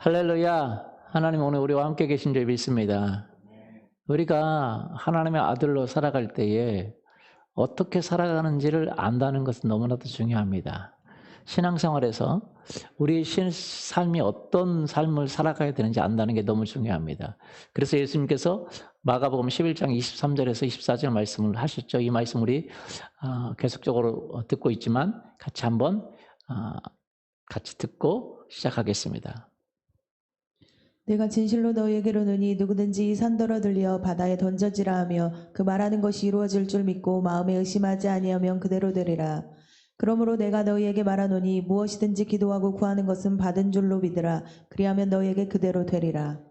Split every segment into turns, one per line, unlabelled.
할렐루야. 하나님 오늘 우리와 함께 계신 줄 믿습니다. 우리가 하나님의 아들로 살아갈 때에 어떻게 살아가는지를 안다는 것은 너무나도 중요합니다. 신앙생활에서 우리의 삶이 어떤 삶을 살아가야 되는지 안다는 게 너무 중요합니다. 그래서 예수님께서 마가복음 11장 23절에서 24절 말씀을 하셨죠. 이 말씀 우리 계속적으로 듣고 있지만 같이 한번 같이 듣고 시작하겠습니다.
내가 진실로 너희에게로 이르노니 누구든지 이 산더러 들려 바다에 던져지라 하며 그 말하는 것이 이루어질 줄 믿고 마음에 의심하지 아니하면 그대로 되리라. 그러므로 내가 너희에게 말하노니 무엇이든지 기도하고 구하는 것은 받은 줄로 믿으라. 그리하면 너희에게 그대로 되리라.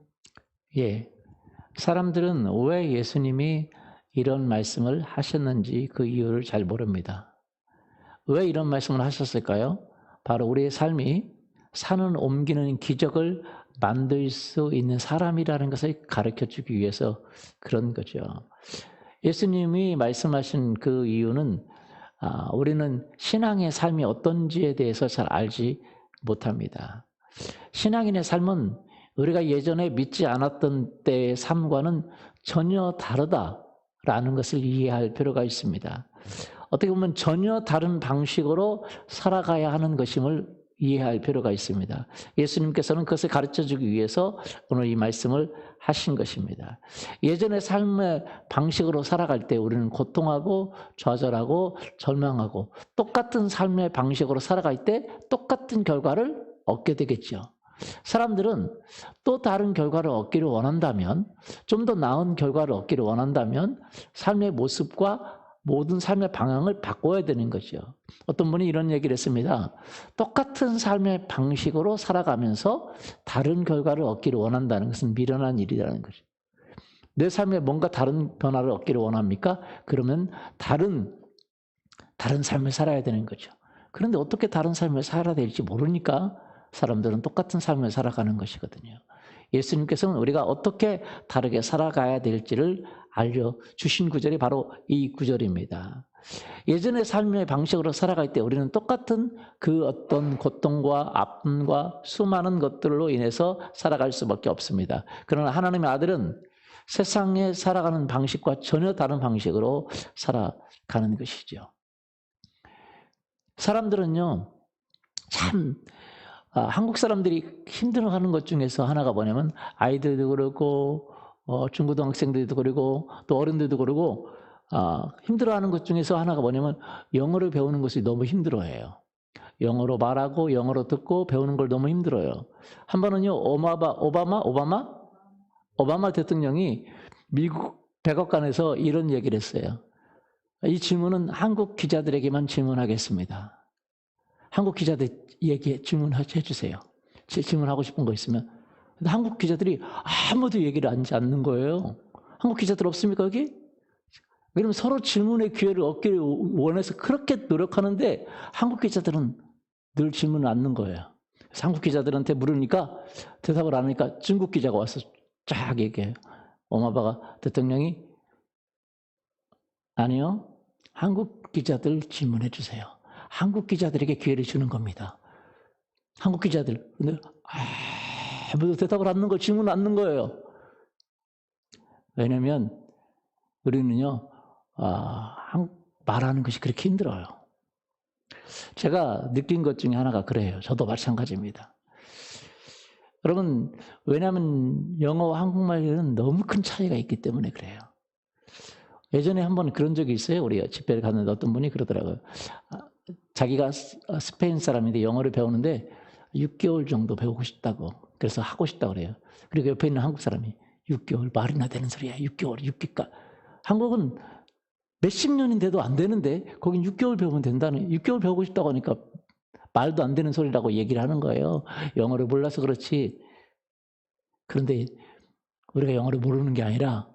예, 사람들은 왜 예수님이 이런 말씀을 하셨는지 그 이유를 잘 모릅니다. 왜 이런 말씀을 하셨을까요? 바로 우리의 삶이 산을 옮기는 기적을 만들 수 있는 사람이라는 것을 가르쳐주기 위해서 그런 거죠. 예수님이 말씀하신 그 이유는 우리는 신앙의 삶이 어떤지에 대해서 잘 알지 못합니다. 신앙인의 삶은 우리가 예전에 믿지 않았던 때의 삶과는 전혀 다르다라는 것을 이해할 필요가 있습니다. 어떻게 보면 전혀 다른 방식으로 살아가야 하는 것임을 이해할 필요가 있습니다. 예수님께서는 그것을 가르쳐주기 위해서 오늘 이 말씀을 하신 것입니다. 예전의 삶의 방식으로 살아갈 때 우리는 고통하고 좌절하고 절망하고 똑같은 삶의 방식으로 살아갈 때 똑같은 결과를 얻게 되겠죠. 사람들은 또 다른 결과를 얻기를 원한다면, 좀 더 나은 결과를 얻기를 원한다면 삶의 모습과 모든 삶의 방향을 바꿔야 되는 거죠. 어떤 분이 이런 얘기를 했습니다. 똑같은 삶의 방식으로 살아가면서 다른 결과를 얻기를 원한다는 것은 미련한 일이라는 거죠. 내 삶에 뭔가 다른 변화를 얻기를 원합니까? 그러면 다른 삶을 살아야 되는 거죠. 그런데 어떻게 다른 삶을 살아야 될지 모르니까 사람들은 똑같은 삶을 살아가는 것이거든요. 예수님께서는 우리가 어떻게 다르게 살아가야 될지를 알려주신 구절이 바로 이 구절입니다. 예전의 삶의 방식으로 살아갈 때 우리는 똑같은 그 어떤 고통과 아픔과 수많은 것들로 인해서 살아갈 수밖에 없습니다. 그러나 하나님의 아들은 세상에 살아가는 방식과 전혀 다른 방식으로 살아가는 것이죠. 사람들은요, 참 한국 사람들이 힘들어하는 것 중에서 하나가 뭐냐면 아이들도 그렇고 중고등학생들도 그러고 또 어른들도 그러고 힘들어하는 것 중에서 하나가 뭐냐면 영어를 배우는 것이 너무 힘들어해요. 영어로 말하고 영어로 듣고 배우는 걸 너무 힘들어요. 한 번은요 오바마 대통령이 미국 백악관에서 이런 얘기를 했어요. 이 질문은 한국 기자들에게만 질문하겠습니다. 한국 기자들 질문해 주세요. 질문하고 싶은 거 있으면. 근데 한국 기자들이 아무도 얘기를 하지 않는 거예요. 한국 기자들 없습니까, 여기? 왜냐면 서로 질문의 기회를 얻기를 원해서 그렇게 노력하는데 한국 기자들은 늘 질문을 않는 거예요. 그래서 한국 기자들한테 물으니까 대답을 안 하니까 중국 기자가 와서 쫙 얘기해요. 오바마 대통령이 아니요. 한국 기자들 질문해 주세요. 한국 기자들에게 기회를 주는 겁니다. 한국 기자들. 근데 아무도 대답을 않는 거, 질문을 않는 거예요. 왜냐면 우리는요, 말하는 것이 그렇게 힘들어요. 제가 느낀 것 중에 하나가 그래요. 저도 마찬가지입니다. 여러분, 왜냐하면 영어와 한국말에는 너무 큰 차이가 있기 때문에 그래요. 예전에 한번 그런 적이 있어요. 우리 집회를 갔는데 어떤 분이 그러더라고요. 자기가 스페인 사람인데 영어를 배우는데 6개월 정도 배우고 싶다고. 그래서 하고 싶다고 그래요. 그리고 옆에 있는 한국 사람이 6개월 말이나 되는 소리야. 6개월, 6개월. 한국은 몇십 년인데도 안 되는데 거긴 6개월 배우면 된다는, 6개월 배우고 싶다고 하니까 말도 안 되는 소리라고 얘기를 하는 거예요. 영어를 몰라서 그렇지. 그런데 우리가 영어를 모르는 게 아니라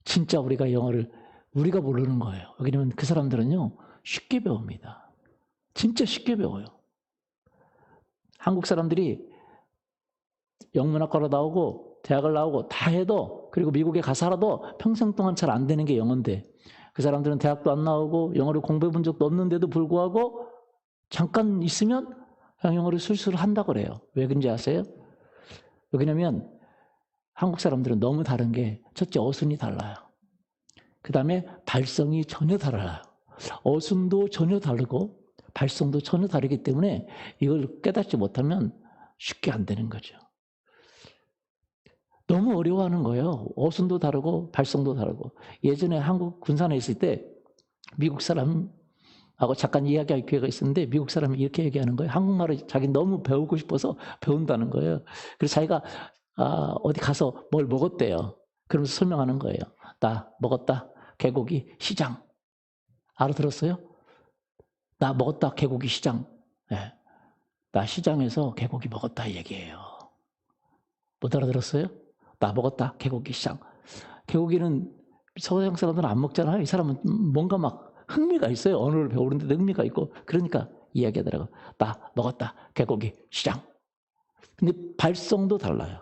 진짜 우리가 영어를 우리가 모르는 거예요. 왜냐하면 그 사람들은요 쉽게 배웁니다. 진짜 쉽게 배워요. 한국 사람들이 영문학과로 나오고 대학을 나오고 다 해도, 그리고 미국에 가서 살아도 평생 동안 잘 안 되는 게 영어인데 그 사람들은 대학도 안 나오고 영어를 공부해 본 적도 없는데도 불구하고 잠깐 있으면 그냥 영어를 술술 한다고 그래요. 왜 그런지 아세요? 왜냐면 한국 사람들은 너무 다른 게 첫째 어순이 달라요. 그 다음에 발성이 전혀 달라요. 어순도 전혀 다르고 발성도 전혀 다르기 때문에 이걸 깨닫지 못하면 쉽게 안 되는 거죠. 너무 어려워하는 거예요. 어순도 다르고 발성도 다르고. 예전에 한국 군산에 있을 때 미국 사람하고 잠깐 이야기할 기회가 있었는데 미국 사람이 이렇게 얘기하는 거예요. 한국말을 자기 너무 배우고 싶어서 배운다는 거예요. 그래서 자기가 어디 가서 뭘 먹었대요. 그러면서 설명하는 거예요. 나 먹었다. 개고기 시장. 알아들었어요? 나 먹었다. 개고기 시장. 네. 나 시장에서 개고기 먹었다 얘기해요. 못 알아들었어요? 나 먹었다. 개고기 시장. 개고기는 서양 사람들은 안 먹잖아요. 이 사람은 뭔가 막 흥미가 있어요. 언어를 배우는데 흥미가 있고. 그러니까 이야기하더라고요. 나 먹었다. 개고기 시장. 근데 발성도 달라요.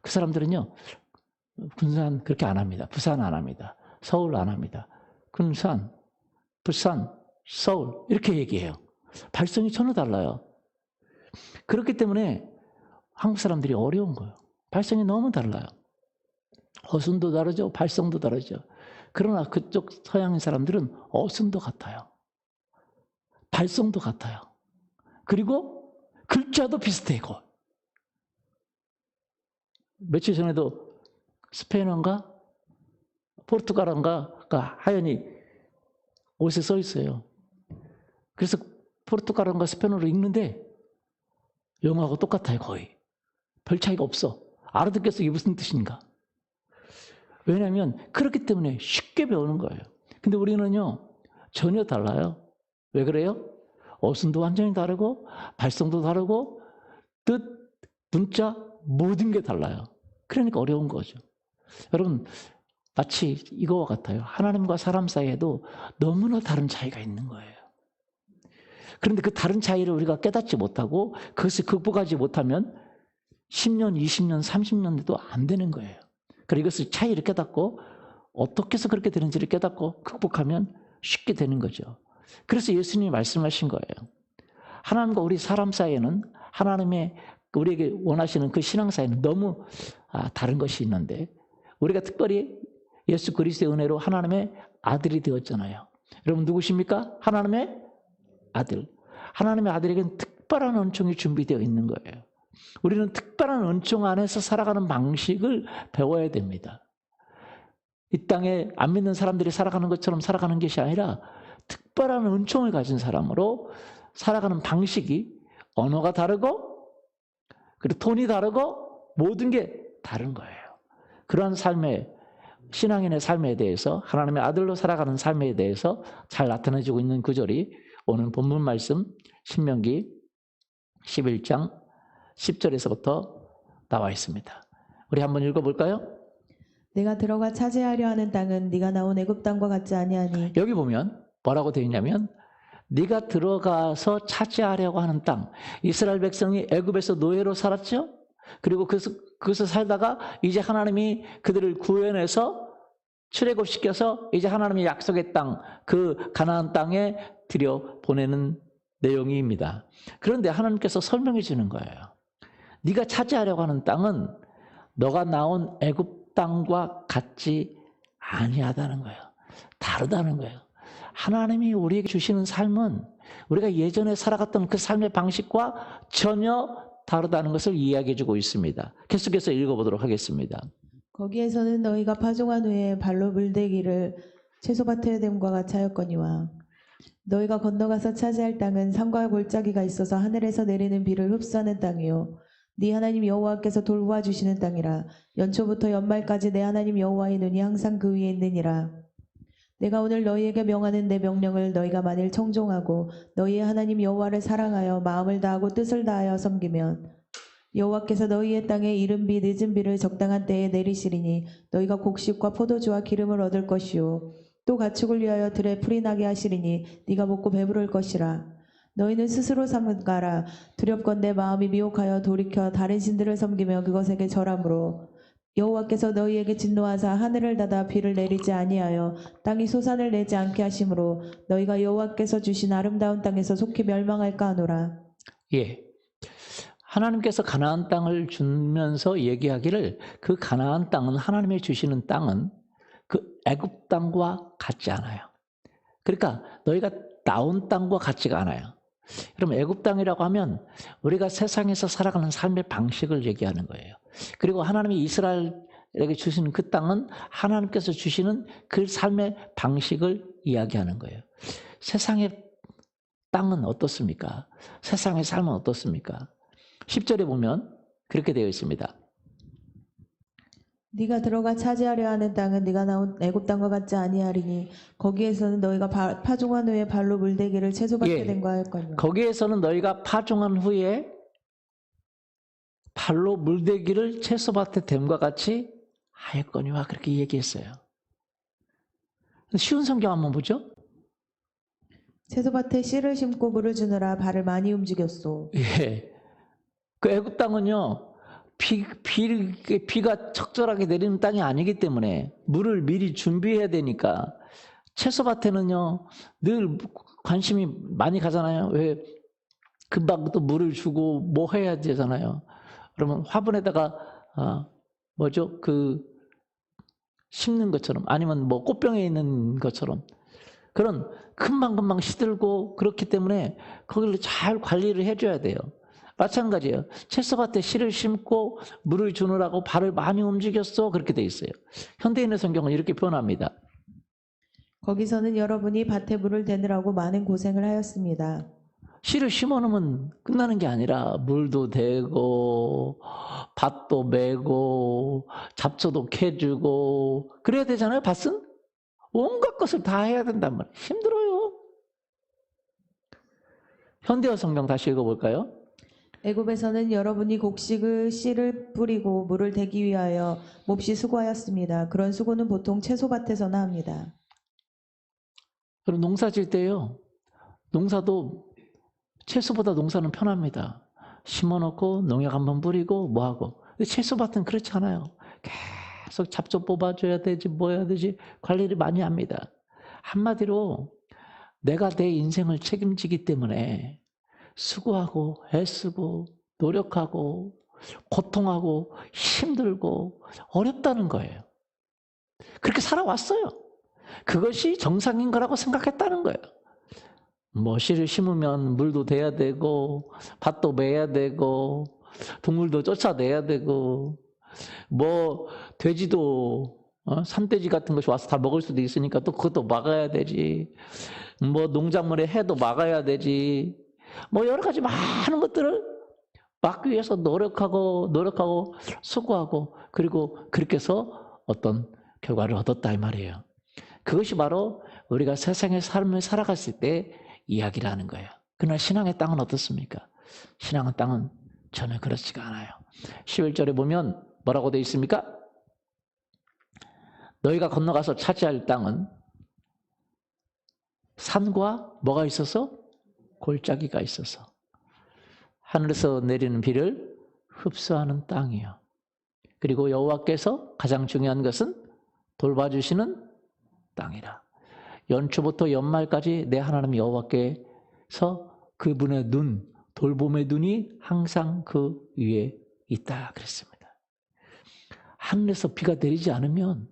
그 사람들은요. 군산 그렇게 안 합니다. 부산 안 합니다. 서울 안 합니다. 군산, 부산, 서울 이렇게 얘기해요. 발성이 전혀 달라요. 그렇기 때문에 한국 사람들이 어려운 거예요. 발성이 너무 달라요. 어순도 다르죠. 발성도 다르죠. 그러나 그쪽 서양인 사람들은 어순도 같아요. 발성도 같아요. 그리고 글자도 비슷해요. 며칠 전에도 스페인어인가 포르투갈어인가가 하얀이 옷에 써 있어요. 그래서 포르투갈어인가 스페인어로 읽는데 영어하고 똑같아요. 거의. 별 차이가 없어. 알아듣겠어. 이게 무슨 뜻인가. 왜냐하면 그렇기 때문에 쉽게 배우는 거예요. 근데 우리는요. 전혀 달라요. 왜 그래요? 어순도 완전히 다르고 발성도 다르고 뜻, 문자 모든 게 달라요. 그러니까 어려운 거죠. 여러분 마치 이거와 같아요. 하나님과 사람 사이에도 너무나 다른 차이가 있는 거예요. 그런데 그 다른 차이를 우리가 깨닫지 못하고 그것을 극복하지 못하면 10년, 20년, 30년 돼도 안 되는 거예요. 그리고 이것을 차이를 깨닫고 어떻게 해서 그렇게 되는지를 깨닫고 극복하면 쉽게 되는 거죠. 그래서 예수님이 말씀하신 거예요. 하나님과 우리 사람 사이에는 하나님의 우리에게 원하시는 그 신앙 사이에는 너무 다른 것이 있는데 우리가 특별히 예수 그리스도의 은혜로 하나님의 아들이 되었잖아요. 여러분 누구십니까? 하나님의 아들. 하나님의 아들에게는 특별한 은총이 준비되어 있는 거예요. 우리는 특별한 은총 안에서 살아가는 방식을 배워야 됩니다. 이 땅에 안 믿는 사람들이 살아가는 것처럼 살아가는 것이 아니라 특별한 은총을 가진 사람으로 살아가는 방식이 언어가 다르고 그리고 톤이 다르고 모든 게 다른 거예요. 그러한 삶의 신앙인의 삶에 대해서 하나님의 아들로 살아가는 삶에 대해서 잘 나타내주고 있는 구절이 오늘 본문 말씀 신명기 11장 10절에서부터 나와 있습니다. 우리 한번 읽어볼까요?
내가 들어가 차지하려 하는 땅은 네가 나온 애굽 땅과 같지 아니하니
여기 보면 뭐라고 되어 있냐면 네가 들어가서 차지하려고 하는 땅. 이스라엘 백성이 애굽에서 노예로 살았죠. 그리고 그것을 살다가 이제 하나님이 그들을 구원해서 출애굽시켜서 이제 하나님의 약속의 땅, 그 가나안 땅에 들여보내는 내용입니다. 그런데 하나님께서 설명해 주는 거예요. 네가 차지하려고 하는 땅은 너가 나온 애굽 땅과 같지 아니하다는 거예요. 다르다는 거예요. 하나님이 우리에게 주시는 삶은 우리가 예전에 살아갔던 그 삶의 방식과 전혀 다르다는 것을 이야기해 주고 있습니다. 계속해서 읽어보도록 하겠습니다.
거기에서는 너희가 파종한 후에 발로 물대기를 채소밭에 됨과 같이 하였거니와 너희가 건너가서 차지할 땅은 산과 골짜기가 있어서 하늘에서 내리는 비를 흡수하는 땅이요 네 하나님 여호와께서 돌보아 주시는 땅이라 연초부터 연말까지 내 하나님 여호와의 눈이 항상 그 위에 있느니라. 내가 오늘 너희에게 명하는 내 명령을 너희가 만일 청종하고 너희의 하나님 여호와를 사랑하여 마음을 다하고 뜻을 다하여 섬기면 여호와께서 너희의 땅에 이른 비 늦은 비를 적당한 때에 내리시리니 너희가 곡식과 포도주와 기름을 얻을 것이요 또 가축을 위하여 들에 풀이 나게 하시리니 네가 먹고 배부를 것이라. 너희는 스스로 삼가라. 두렵건대 마음이 미혹하여 돌이켜 다른 신들을 섬기며 그것에게 절함으로 여호와께서 너희에게 진노하사 하늘을 닫아 비를 내리지 아니하여 땅이 소산을 내지 않게 하심으로 너희가 여호와께서 주신 아름다운 땅에서 속히 멸망할까 하노라.
예, 하나님께서 가나안 땅을 주면서 얘기하기를 그 가나안 땅은 하나님이 주시는 땅은 그 애굽 땅과 같지 않아요. 그러니까 너희가 나온 땅과 같지가 않아요. 그럼 애굽 땅이라고 하면 우리가 세상에서 살아가는 삶의 방식을 얘기하는 거예요. 그리고 하나님이 이스라엘에게 주시는 그 땅은 하나님께서 주시는 그 삶의 방식을 이야기하는 거예요. 세상의 땅은 어떻습니까? 세상의 삶은 어떻습니까? 10절에 보면 그렇게 되어 있습니다.
네가 들어가 차지하려 하는 땅은 네가 나온 애굽 땅과 같지 아니하리니 거기에서는 너희가 파종한 후에 발로 물대기를 채소밭에
예.
댄과 할거니와
거기에서는 너희가 파종한 후에 발로 물대기를 채소밭에 댐과 같이 하였거니와 그렇게 얘기했어요. 쉬운 성경 한번 보죠.
채소밭에 씨를 심고 물을 주느라 발을 많이 움직였소.
예. 그 애굽 땅은요. 비가 적절하게 내리는 땅이 아니기 때문에 물을 미리 준비해야 되니까 채소밭에는요. 늘 관심이 많이 가잖아요. 왜 금방 또 물을 주고 뭐 해야 되잖아요. 그러면 화분에다가 심는 것처럼 아니면 뭐 꽃병에 있는 것처럼 그런 금방금방 시들고 그렇기 때문에 거기를 잘 관리를 해줘야 돼요. 마찬가지예요. 채소밭에 씨를 심고 물을 주느라고 발을 많이 움직였어 그렇게 돼 있어요. 현대인의 성경은 이렇게 표현합니다.
거기서는 여러분이 밭에 물을 대느라고 많은 고생을 하였습니다.
씨를 심어놓으면 끝나는 게 아니라 물도 대고 밭도 메고 잡초도 캐주고 그래야 되잖아요. 밭은 온갖 것을 다 해야 된단 말이에요. 힘들어요. 현대어 성경 다시 읽어볼까요?
애굽에서는 여러분이 곡식을 씨를 뿌리고 물을 대기 위하여 몹시 수고하였습니다. 그런 수고는 보통 채소밭에서나 합니다.
그럼 농사 질 때요. 농사도 채소보다 농사는 편합니다. 심어놓고 농약 한번 뿌리고 뭐하고. 근데 채소밭은 그렇지 않아요. 계속 잡초 뽑아줘야 되지 뭐 해야 되지 관리를 많이 합니다. 한마디로 내가 내 인생을 책임지기 때문에 수고하고 애쓰고 노력하고 고통하고 힘들고 어렵다는 거예요. 그렇게 살아왔어요. 그것이 정상인 거라고 생각했다는 거예요. 뭐 씨를 심으면 물도 대야 되고 밭도 매야 되고 동물도 쫓아내야 되고 뭐 돼지도 산돼지 같은 것이 와서 다 먹을 수도 있으니까 또 그것도 막아야 되지. 뭐 농작물에 해도 막아야 되지. 뭐 여러 가지 많은 것들을 막기 위해서 노력하고 수고하고 그리고 그렇게 해서 어떤 결과를 얻었다 이 말이에요. 그것이 바로 우리가 세상의 삶을 살아갔을 때 이야기를 하는 거예요. 그러나 신앙의 땅은 어떻습니까? 신앙의 땅은 전혀 그렇지가 않아요. 11절에 보면 뭐라고 되어 있습니까? 너희가 건너가서 차지할 땅은 산과 뭐가 있어서? 골짜기가 있어서 하늘에서 내리는 비를 흡수하는 땅이요. 그리고 여호와께서 가장 중요한 것은 돌봐주시는 땅이라. 연초부터 연말까지 내 하나님 여호와께서 그분의 눈, 돌봄의 눈이 항상 그 위에 있다 그랬습니다. 하늘에서 비가 내리지 않으면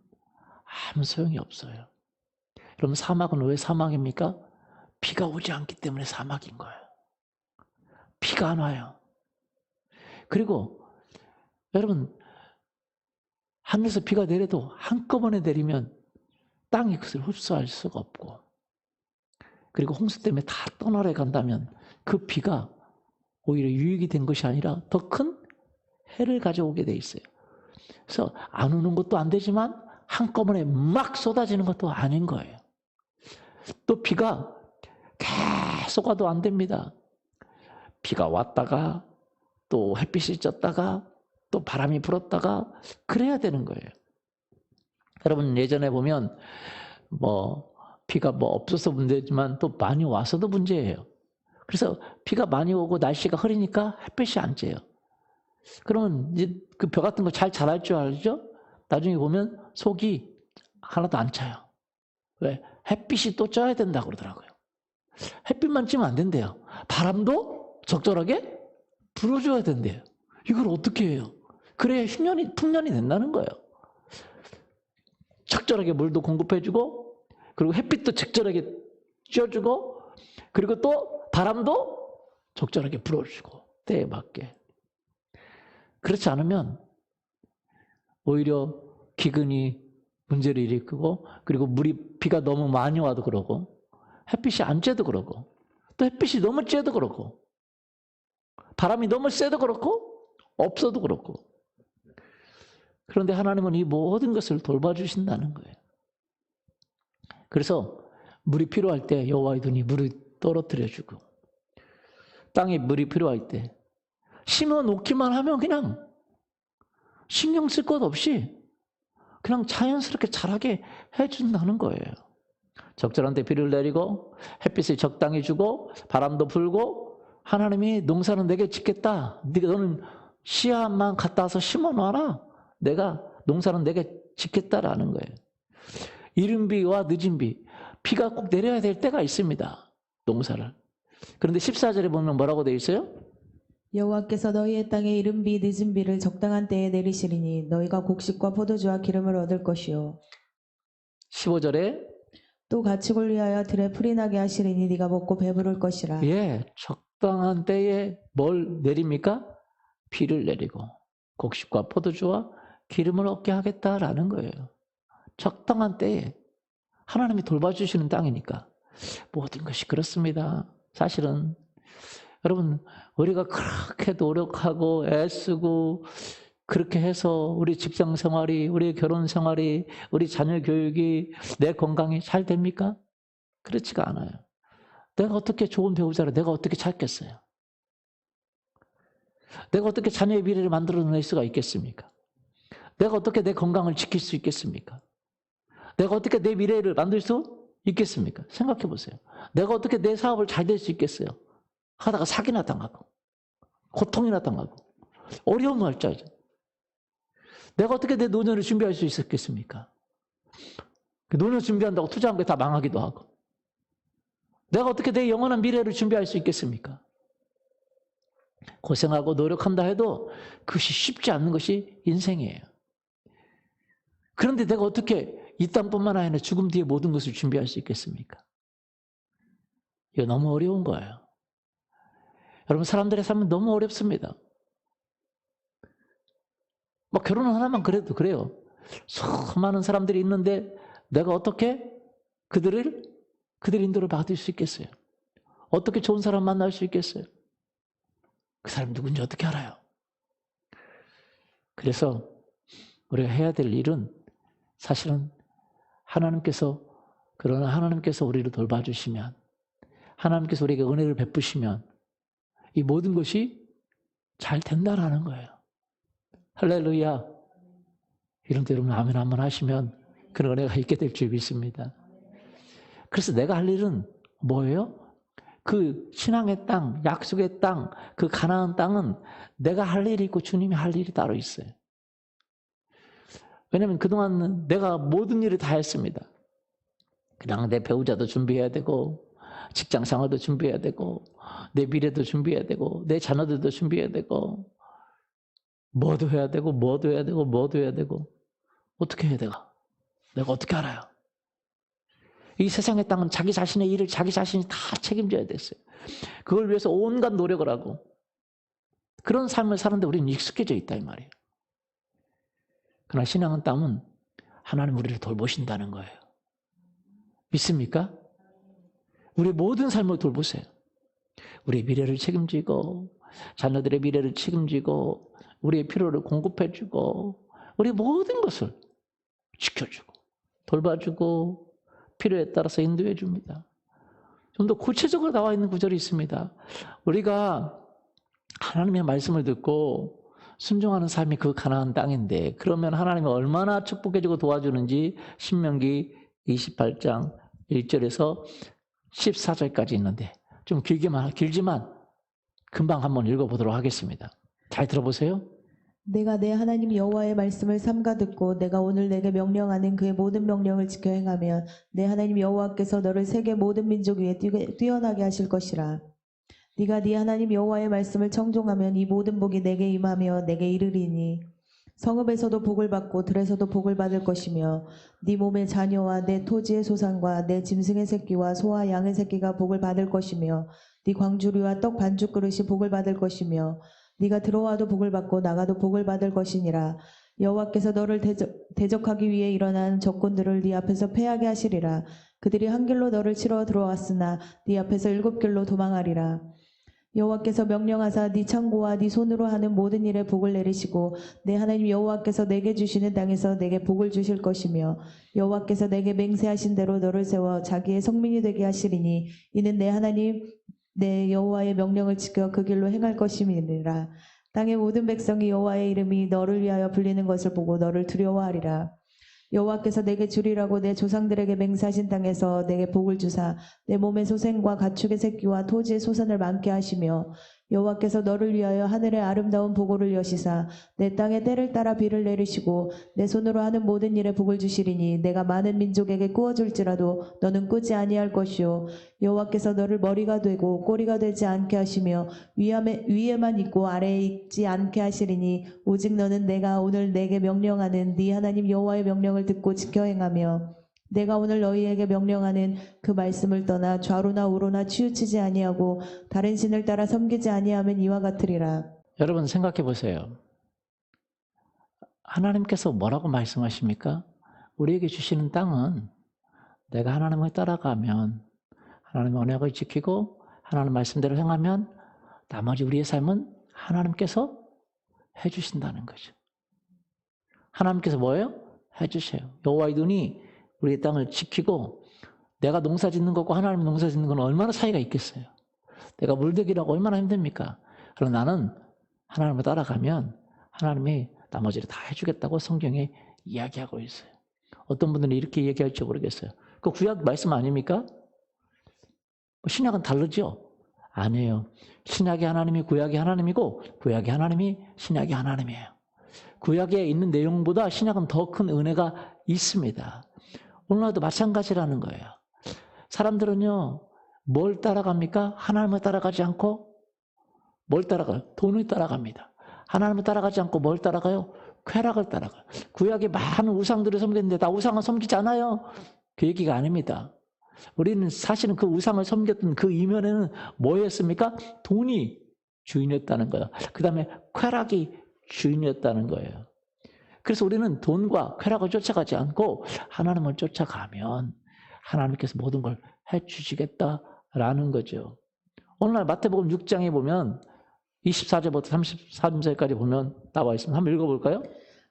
아무 소용이 없어요. 그럼 사막은 왜 사막입니까? 비가 오지 않기 때문에 사막인 거예요. 비가 안 와요. 그리고 여러분 하늘에서 비가 내려도 한꺼번에 내리면 땅이 그것을 흡수할 수가 없고 그리고 홍수 때문에 다 떠나려 간다면 그 비가 오히려 유익이 된 것이 아니라 더 큰 해를 가져오게 돼 있어요. 그래서 안 오는 것도 안 되지만 한꺼번에 막 쏟아지는 것도 아닌 거예요. 또 비가 계속 와도 안 됩니다. 비가 왔다가 또 햇빛이 쪘다가 또 바람이 불었다가 그래야 되는 거예요. 여러분 예전에 보면 비가 없어서 문제지만 또 많이 와서도 문제예요. 그래서 비가 많이 오고 날씨가 흐리니까 햇빛이 안 쬐요. 그러면 이제 그 벼 같은 거 잘 자랄 줄 알죠? 나중에 보면 속이 하나도 안 차요. 왜? 햇빛이 또 쪄야 된다고 그러더라고요. 햇빛만 찌면 안 된대요. 바람도 적절하게 불어줘야 된대요. 이걸 어떻게 해요? 그래야 풍년이 된다는 거예요. 적절하게 물도 공급해주고, 그리고 햇빛도 적절하게 쬐어주고, 그리고 또 바람도 적절하게 불어주고, 때에 맞게. 그렇지 않으면 오히려 기근이 문제를 일으키고, 그리고 비가 너무 많이 와도 그러고, 햇빛이 안 쬐도 그러고, 또 햇빛이 너무 쬐도 그렇고, 바람이 너무 세도 그렇고, 없어도 그렇고. 그런데 하나님은 이 모든 것을 돌봐주신다는 거예요. 그래서 물이 필요할 때 여호와의 눈이 물을 떨어뜨려주고, 땅에 물이 필요할 때 심어 놓기만 하면 그냥 신경 쓸 것 없이 그냥 자연스럽게 자라게 해준다는 거예요. 적절한 때 비를 내리고 햇빛을 적당히 주고 바람도 불고, 하나님이 농사는 내게 짓겠다. 너는 씨앗만 갖다 와서 심어 놔라. 내가 농사는 내게 짓겠다라는 거예요. 이른 비와 늦은 비가 꼭 내려야 될 때가 있습니다. 농사를. 그런데 14절에 보면 뭐라고 되어 있어요?
여호와께서 너희의 땅에 이른 비 늦은 비를 적당한 때에 내리시리니 너희가 곡식과 포도주와 기름을 얻을 것이요
15절에
또 가축을 위하여 들에 풀이 나게 하시리니 네가 먹고 배부를 것이라.
예, 적당한 때에 뭘 내립니까? 비를 내리고 곡식과 포도주와 기름을 얻게 하겠다라는 거예요. 적당한 때에 하나님이 돌봐주시는 땅이니까. 모든 것이 그렇습니다. 사실은 여러분, 우리가 그렇게 노력하고 애쓰고 그렇게 해서 우리 직장 생활이, 우리 결혼 생활이, 우리 자녀 교육이, 내 건강이 잘 됩니까? 그렇지가 않아요. 내가 어떻게 좋은 배우자를 내가 어떻게 찾겠어요? 내가 어떻게 자녀의 미래를 만들어낼 수가 있겠습니까? 내가 어떻게 내 건강을 지킬 수 있겠습니까? 내가 어떻게 내 미래를 만들 수 있겠습니까? 생각해 보세요. 내가 어떻게 내 사업을 잘 될 수 있겠어요? 하다가 사기나 당하고 고통이나 당하고 어려운 날짜죠. 내가 어떻게 내 노년을 준비할 수 있었겠습니까? 노년 준비한다고 투자한 게 다 망하기도 하고, 내가 어떻게 내 영원한 미래를 준비할 수 있겠습니까? 고생하고 노력한다 해도 그것이 쉽지 않는 것이 인생이에요. 그런데 내가 어떻게 이 땅뿐만 아니라 죽음 뒤에 모든 것을 준비할 수 있겠습니까? 이거 너무 어려운 거예요. 여러분, 사람들의 삶은 너무 어렵습니다. 결혼 하나만 그래도 그래요. 수많은 사람들이 있는데 내가 어떻게 그들 인도를 받을 수 있겠어요? 어떻게 좋은 사람 만날 수 있겠어요? 그 사람이 누군지 어떻게 알아요? 그래서 우리가 해야 될 일은 사실은 하나님께서 우리를 돌봐주시면, 하나님께서 우리에게 은혜를 베푸시면 이 모든 것이 잘 된다라는 거예요. 할렐루야. 이런 때 여러분 아멘 한번 하시면 그런 은혜가 있게 될 줄 믿습니다. 그래서 내가 할 일은 뭐예요? 그 신앙의 땅, 약속의 땅, 그 가나안 땅은 내가 할 일이 있고 주님이 할 일이 따로 있어요. 왜냐하면 그동안 내가 모든 일을 다 했습니다. 그냥 내 배우자도 준비해야 되고, 직장 생활도 준비해야 되고, 내 미래도 준비해야 되고, 내 자녀들도 준비해야 되고, 뭐도 해야 되고, 뭐도 해야 되고, 뭐도 해야 되고. 어떻게 해야 내가 어떻게 알아요? 이 세상의 땅은 자기 자신의 일을 자기 자신이 다 책임져야 됐어요. 그걸 위해서 온갖 노력을 하고 그런 삶을 사는데 우리는 익숙해져 있다 이 말이에요. 그러나 신앙의 땅은 하나님 우리를 돌보신다는 거예요. 믿습니까? 우리의 모든 삶을 돌보세요. 우리의 미래를 책임지고, 자녀들의 미래를 책임지고, 우리의 필요를 공급해주고, 우리의 모든 것을 지켜주고 돌봐주고 필요에 따라서 인도해 줍니다. 좀 더 구체적으로 나와 있는 구절이 있습니다. 우리가 하나님의 말씀을 듣고 순종하는 삶이 그 가나안 땅인데, 그러면 하나님이 얼마나 축복해주고 도와주는지 신명기 28장 1절에서 14절까지 있는데, 좀 길지만 금방 한번 읽어보도록 하겠습니다. 잘 들어보세요.
내가 내 하나님 여호와의 말씀을 삼가 듣고 내가 오늘 내게 명령하는 그의 모든 명령을 지켜 행하면 내 하나님 여호와께서 너를 세계 모든 민족 위에 뛰어나게 하실 것이라. 네가 네 하나님 여호와의 말씀을 청종하면 이 모든 복이 내게 임하며 내게 이르리니 성읍에서도 복을 받고 들에서도 복을 받을 것이며 네 몸의 자녀와 내 토지의 소산과 내 짐승의 새끼와 소와 양의 새끼가 복을 받을 것이며 네 광주리와 떡 반죽 그릇이 복을 받을 것이며 네가 들어와도 복을 받고 나가도 복을 받을 것이니라. 여호와께서 너를 대적하기 위해 일어난 적군들을 네 앞에서 패하게 하시리라. 그들이 한 길로 너를 치러 들어왔으나 네 앞에서 7길로 도망하리라. 여호와께서 명령하사 네 창고와 네 손으로 하는 모든 일에 복을 내리시고 내 하나님 여호와께서 내게 주시는 땅에서 내게 복을 주실 것이며 여호와께서 내게 맹세하신 대로 너를 세워 자기의 성민이 되게 하시리니 이는 내 하나님 내 여호와의 명령을 지켜 그 길로 행할 것임이니라. 땅의 모든 백성이 여호와의 이름이 너를 위하여 불리는 것을 보고 너를 두려워하리라. 여호와께서 내게 주리라고 내 조상들에게 맹세하신 땅에서 내게 복을 주사 내 몸의 소생과 가축의 새끼와 토지의 소산을 많게 하시며 여호와께서 너를 위하여 하늘의 아름다운 보고를 여시사 내 땅에 때를 따라 비를 내리시고 내 손으로 하는 모든 일에 복을 주시리니 내가 많은 민족에게 꾸어줄지라도 너는 꾸지 아니할 것이요 여호와께서 너를 머리가 되고 꼬리가 되지 않게 하시며 위에만 있고 아래에 있지 않게 하시리니 오직 너는 내가 오늘 내게 명령하는 네 하나님 여호와의 명령을 듣고 지켜 행하며 내가 오늘 너희에게 명령하는 그 말씀을 떠나 좌로나 우로나 치우치지 아니하고 다른 신을 따라 섬기지 아니하면 이와 같으리라.
여러분 생각해 보세요. 하나님께서 뭐라고 말씀하십니까? 우리에게 주시는 땅은 내가 하나님을 따라가면 하나님의 언약을 지키고 하나님 말씀대로 행하면 나머지 우리의 삶은 하나님께서 해주신다는 거죠. 하나님께서 뭐예요? 해주세요. 여호와의 눈이 우리의 땅을 지키고 내가 농사 짓는 것과 하나님이 농사 짓는 건 얼마나 차이가 있겠어요. 내가 물대기라고 얼마나 힘듭니까? 그러나 나는 하나님을 따라가면 하나님이 나머지를 다 해주겠다고 성경에 이야기하고 있어요. 어떤 분들은 이렇게 얘기할지 모르겠어요. 그 구약 말씀 아닙니까? 신약은 다르죠? 아니에요. 신약의 하나님이 구약의 하나님이고 구약의 하나님이 신약의 하나님이에요. 구약에 있는 내용보다 신약은 더 큰 은혜가 있습니다. 오늘날도 마찬가지라는 거예요. 사람들은요, 뭘 따라갑니까? 하나님을 따라가지 않고 뭘 따라가요? 돈을 따라갑니다. 하나님을 따라가지 않고 뭘 따라가요? 쾌락을 따라가요. 구약에 많은 우상들을 섬겼는데 다 우상을 섬기지 않아요. 그 얘기가 아닙니다. 우리는 사실은 그 우상을 섬겼던 그 이면에는 뭐였습니까? 돈이 주인이었다는 거예요. 그 다음에 쾌락이 주인이었다는 거예요. 그래서 우리는 돈과 쾌락을 쫓아가지 않고 하나님을 쫓아가면 하나님께서 모든 걸 해주시겠다라는 거죠. 오늘날 마태복음 6장에 보면 24절부터 33절까지 보면 나와 있습니다. 한번 읽어볼까요?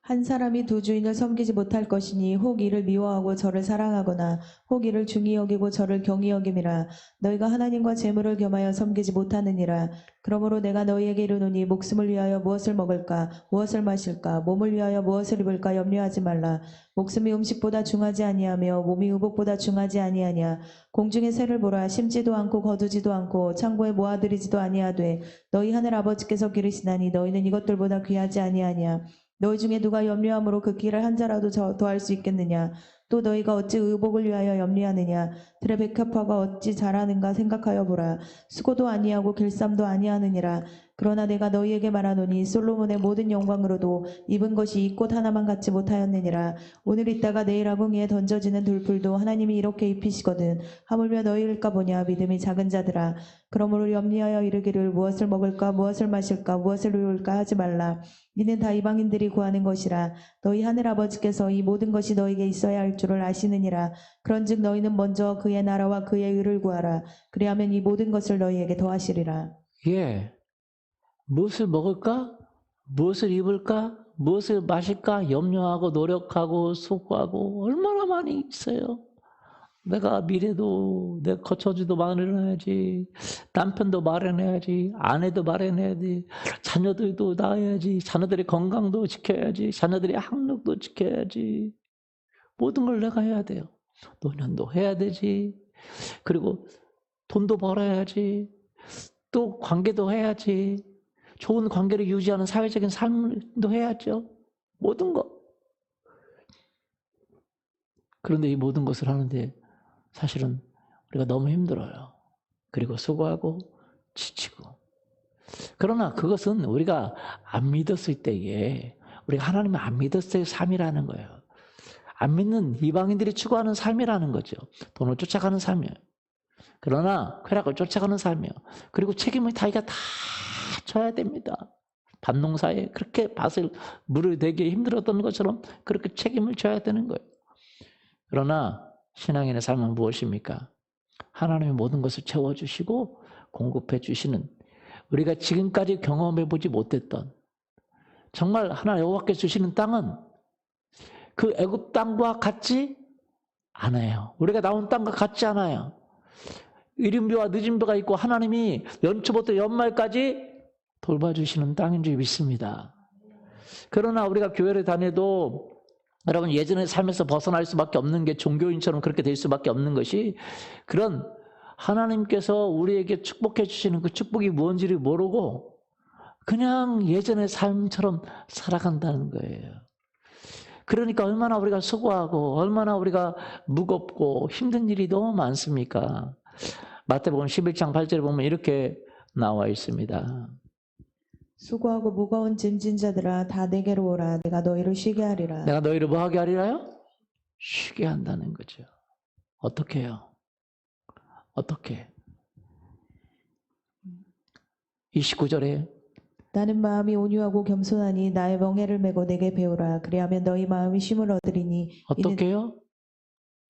한 사람이 두 주인을 섬기지 못할 것이니 혹 이를 미워하고 저를 사랑하거나 혹 이를 중히 여기고 저를 경히 여김이라. 너희가 하나님과 재물을 겸하여 섬기지 못하느니라. 그러므로 내가 너희에게 이르노니 목숨을 위하여 무엇을 먹을까 무엇을 마실까 몸을 위하여 무엇을 입을까 염려하지 말라. 목숨이 음식보다 중하지 아니하며 몸이 의복보다 중하지 아니하냐. 공중의 새를 보라. 심지도 않고 거두지도 않고 창고에 모아들이지도 아니하되 너희 하늘 아버지께서 기르시나니 너희는 이것들보다 귀하지 아니하냐. 너희 중에 누가 염려함으로 그 길을 한 자라도 더할 수 있겠느냐. 또 너희가 어찌 의복을 위하여 염려하느냐. 들의 백합화가 어찌 자라는가 생각하여 보라. 수고도 아니하고 길쌈도 아니하느니라. 그러나 내가 너희에게 말하노니 솔로몬의 모든 영광으로도 입은 것이 이 꽃 하나만 갖지 못하였느니라. 오늘 있다가 내일 아궁이에 던져지는 돌풀도 하나님이 이렇게 입히시거든. 하물며 너희일까 보냐. 믿음이 작은 자들아. 그러므로 염려하여 이르기를 무엇을 먹을까 무엇을 마실까 무엇을 입을까 하지 말라. 이는 다 이방인들이 구하는 것이라. 너희 하늘 아버지께서 이 모든 것이 너희에게 있어야 할 줄을 아시느니라. 그런즉 너희는 먼저 그의 나라와 그의 의를 구하라. 그리하면 이 모든 것을 너희에게 더하시리라.
예. 무엇을 먹을까? 무엇을 입을까? 무엇을 마실까? 염려하고 노력하고 수고하고 얼마나 많이 있어요. 내가 미래도 내 거처지도 마련해야지, 남편도 마련해야지, 아내도 마련해야지, 자녀들도 낳아야지, 자녀들의 건강도 지켜야지, 자녀들의 학력도 지켜야지. 모든 걸 내가 해야 돼요. 노년도 해야 되지. 그리고 돈도 벌어야지. 또 관계도 해야지. 좋은 관계를 유지하는 사회적인 삶도 해야죠. 모든 것. 그런데 이 모든 것을 하는데 사실은 우리가 너무 힘들어요. 그리고 수고하고 지치고. 그러나 그것은 우리가 안 믿었을 때에, 우리가 하나님을 안 믿었을 때의 삶이라는 거예요. 안 믿는 이방인들이 추구하는 삶이라는 거죠. 돈을 쫓아가는 삶이에요. 그러나 쾌락을 쫓아가는 삶이에요. 그리고 책임을 자기가 다 져야 됩니다. 밭농사에 그렇게 밭을 물을 대기 힘들었던 것처럼 그렇게 책임을 져야 되는 거예요. 그러나 신앙인의 삶은 무엇입니까? 하나님이 모든 것을 채워주시고 공급해 주시는, 우리가 지금까지 경험해 보지 못했던, 정말 하나님 여호와께서 주시는 땅은 그 애굽 땅과 같지 않아요. 우리가 나온 땅과 같지 않아요. 이른비와 늦은비가 있고 하나님이 연초부터 연말까지 돌봐주시는 땅인 줄 믿습니다. 그러나 우리가 교회를 다녀도 여러분 예전의 삶에서 벗어날 수밖에 없는 게, 종교인처럼 그렇게 될 수밖에 없는 것이, 그런 하나님께서 우리에게 축복해 주시는 그 축복이 뭔지를 모르고 그냥 예전의 삶처럼 살아간다는 거예요. 그러니까 얼마나 우리가 수고하고 얼마나 우리가 무겁고 힘든 일이 너무 많습니까? 마태복음 11장 8절에 보면 이렇게 나와 있습니다.
수고하고 무거운 짐진 자들아 다 내게로 오라. 내가 너희를 쉬게 하리라.
내가 너희를 뭐 하게 하리라요? 쉬게 한다는 거죠. 어떻게 해요? 어떻게? 29절에
나는 마음이 온유하고 겸손하니 나의 멍에를 메고 내게 배우라. 그리하면 너희 마음이 쉼을 얻으리니.
어떻게 해요?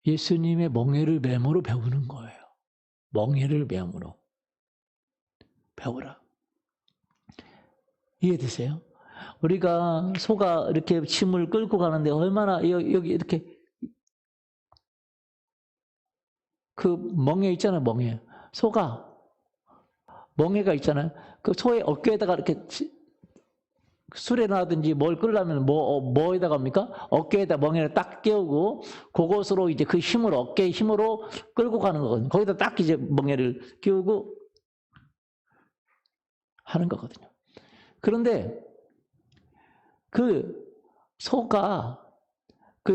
예수님의 멍에를 맴으로 배우는 거예요. 멍에를 맴으로 배우라. 이해되세요? 우리가 소가 이렇게 짐을 끌고 가는데 얼마나 여기 이렇게 그 멍에 있잖아요. 멍에. 소가 멍에가 있잖아요. 그 소의 어깨에다가 이렇게 수레나든지 뭘 끌려면 뭐에다가 합니까? 어깨에다 멍에를 딱 끼우고 그것으로 이제 그 힘으로, 어깨의 힘으로 끌고 가는 거거든요. 거기다 딱 이제 멍에를 끼우고 하는 거거든요. 그런데 그 소가 그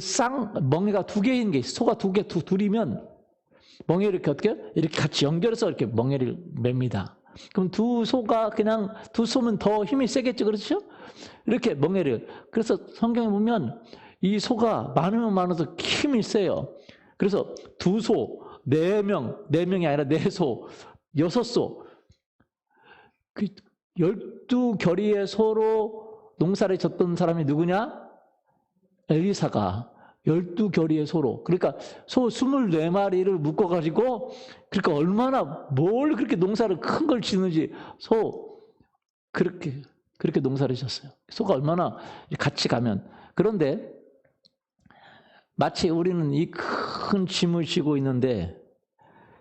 멍에가 두 개인 게, 소가 둘이면 멍에를 이렇게 어떻게 해요? 이렇게 같이 연결해서 이렇게 멍에를 맵니다. 그럼 두 소면 더 힘이 세겠죠. 그렇죠? 이렇게 멍에를. 그래서 성경에 보면 이 소가 많으면 많아서 힘이 세요. 그래서 두 소, 4명이 아니라 4소, 6소, 그 12결의의 소로 농사를 졌던 사람이 누구냐? 엘리사가 12결의의 소로. 그러니까 소 24마리를 묶어가지고, 그러니까 얼마나 뭘 그렇게 농사를 큰 걸 짓는지, 그렇게 농사를 졌어요. 소가 얼마나 같이 가면. 그런데 마치 우리는 이 큰 짐을 지고 있는데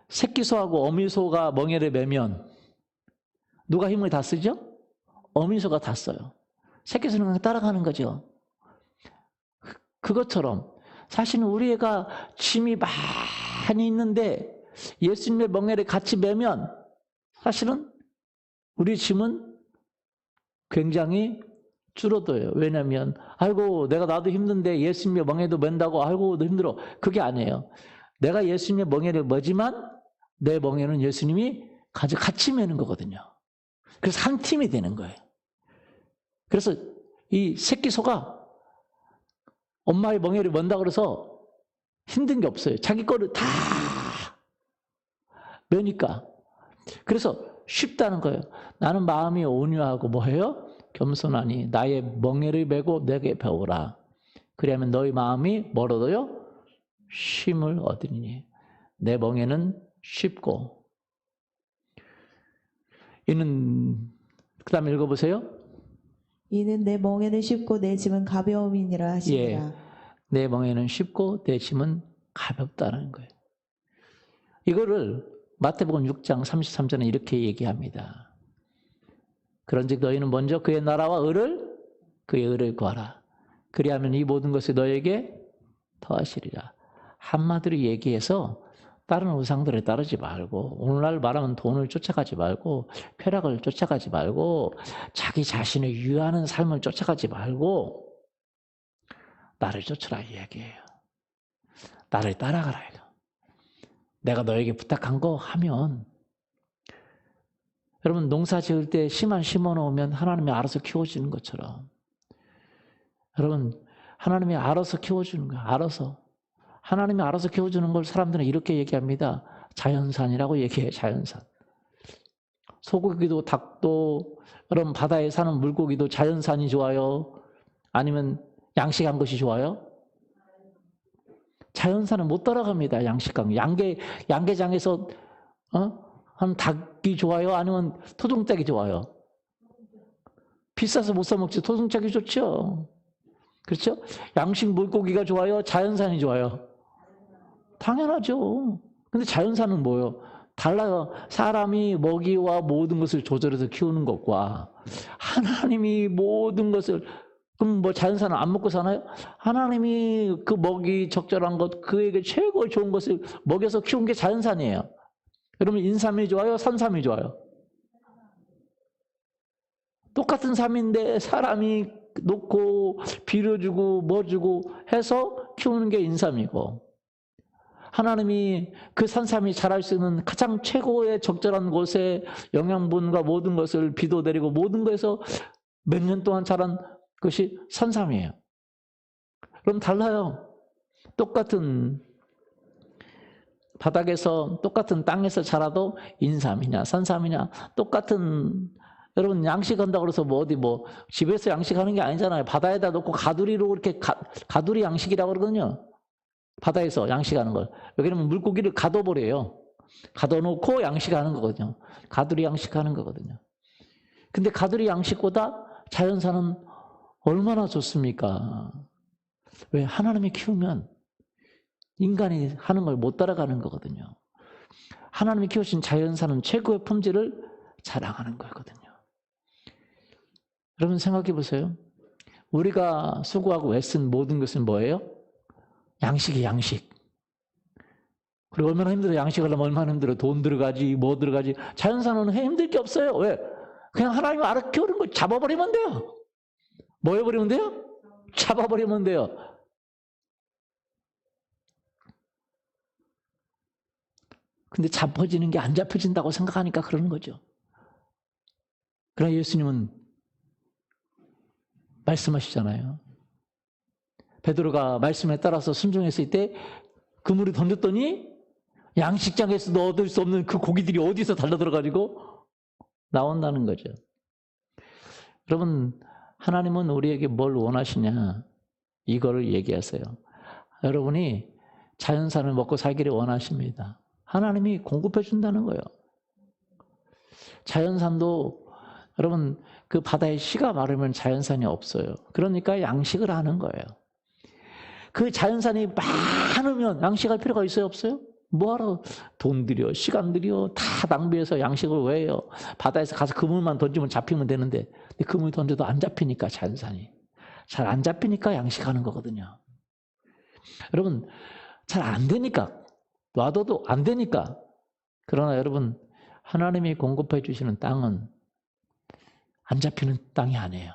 새끼소하고 어미소가 멍에를 매면 누가 힘을 다 쓰죠? 어미소가 다 써요. 새끼소는 그냥 따라가는 거죠. 그것처럼 사실은 우리가 짐이 많이 있는데 예수님의 멍에를 같이 매면 사실은 우리 짐은 굉장히 줄어들어요. 왜냐하면 아이고 나도 힘든데 예수님의 멍에도 맨다고 아이고 너 힘들어. 그게 아니에요. 내가 예수님의 멍에를 매지만 내 멍에는 예수님이 같이 매는 거거든요. 그래서 한 팀이 되는 거예요. 그래서 이 새끼 소가 엄마의 멍에를 맨다고 그래서 힘든 게 없어요. 자기 거를 다 매니까. 그래서 쉽다는 거예요. 나는 마음이 온유하고 뭐해요? 겸손하니 나의 멍에를 메고 내게 배우라. 그러면 너희 마음이 뭐로도요? 쉼을 얻으니. 내 멍에는 쉽고. 이는 그 다음에 읽어보세요.
이는 내 멍에는 쉽고 내 짐은 가벼움이니라 하시니라.
예, 내 멍에는 쉽고 내 짐은 가볍다는 거예요. 이거를 마태복음 6장 33절에 이렇게 얘기합니다. 그런즉 너희는 먼저 그의 나라와 그의 의를 구하라. 그리하면 이 모든 것을 너에게 더하시리라. 한마디로 얘기해서 다른 우상들을 따르지 말고, 오늘날 말하면 돈을 쫓아가지 말고, 쾌락을 쫓아가지 말고, 자기 자신을 유하는 삶을 쫓아가지 말고 나를 쫓으라 이 얘기예요. 나를 따라가라 이거. 내가 너에게 부탁한 거 하면, 여러분 농사 지을 때 씨만 심어 놓으면 하나님이 알아서 키워주는 것처럼 여러분 하나님이 알아서 키워주는 거예요. 알아서. 하나님이 알아서 키워주는 걸 사람들은 이렇게 얘기합니다. 자연산이라고 얘기해요. 자연산. 소고기도 닭도 여러분 바다에 사는 물고기도 자연산이 좋아요? 아니면 양식한 것이 좋아요? 자연산은 못 따라갑니다. 양식한 양계장에서 한 닭이 좋아요? 아니면 토종닭이 좋아요? 비싸서 못 사 먹지 토종닭이 좋죠. 그렇죠? 양식 물고기가 좋아요? 자연산이 좋아요? 당연하죠. 근데 자연산은 뭐예요? 달라요. 사람이 먹이와 모든 것을 조절해서 키우는 것과 하나님이 모든 것을 그럼 뭐 자연산은 안 먹고 사나요? 하나님이 그 먹이 적절한 것 그에게 최고 좋은 것을 먹여서 키운 게 자연산이에요. 여러분 인삼이 좋아요? 산삼이 좋아요? 똑같은 삶인데 사람이 놓고 비료 주고 뭐 주고 해서 키우는 게 인삼이고 하나님이 그 산삼이 자랄 수 있는 가장 최고의 적절한 곳에 영양분과 모든 것을 비도 내리고 모든 것에서 몇 년 동안 자란 것이 산삼이에요. 그럼 달라요. 똑같은 바닥에서 똑같은 땅에서 자라도 인삼이냐 산삼이냐 똑같은 여러분 양식한다고 그래서 뭐 어디 뭐 집에서 양식하는 게 아니잖아요. 바다에다 놓고 가두리로 이렇게 가두리 양식이라고 그러거든요. 바다에서 양식하는 걸. 여기는 물고기를 가둬버려요. 가둬놓고 양식하는 거거든요. 가두리 양식하는 거거든요. 근데 가두리 양식보다 자연산은 얼마나 좋습니까? 왜? 하나님이 키우면 인간이 하는 걸 못 따라가는 거거든요. 하나님이 키우신 자연산은 최고의 품질을 자랑하는 거거든요. 여러분 생각해 보세요. 우리가 수고하고 애쓴 모든 것은 뭐예요? 양식이 양식. 그리고 얼마나 힘들어요. 양식하려면 얼마나 힘들어요. 돈 들어가지 뭐 들어가지. 자연산은 힘들 게 없어요. 왜? 그냥 하나님이 알아 키우는 거 잡아버리면 돼요. 뭐 해버리면 돼요? 잡아버리면 돼요. 근데 잡혀지는 게 안 잡혀진다고 생각하니까 그러는 거죠. 그러나 예수님은 말씀하시잖아요. 베드로가 말씀에 따라서 순종했을 때 그물을 던졌더니 양식장에서도 얻을 수 없는 그 고기들이 어디서 달려들어가지고 나온다는 거죠. 여러분 하나님은 우리에게 뭘 원하시냐 이거를 얘기하세요. 여러분이 자연산을 먹고 살기를 원하십니다. 하나님이 공급해 준다는 거예요. 자연산도 여러분 그 바다에 씨가 마르면 자연산이 없어요. 그러니까 양식을 하는 거예요. 그 자연산이 많으면 양식할 필요가 있어요? 없어요? 뭐하러 돈 들여 시간 들여 다 낭비해서 양식을 왜 해요? 바다에서 가서 그물만 던지면 잡히면 되는데 근데 그물 던져도 안 잡히니까 자연산이 잘 안 잡히니까 양식하는 거거든요. 여러분 잘 안 되니까 놔둬도 안 되니까 그러나 여러분 하나님이 공급해 주시는 땅은 안 잡히는 땅이 아니에요.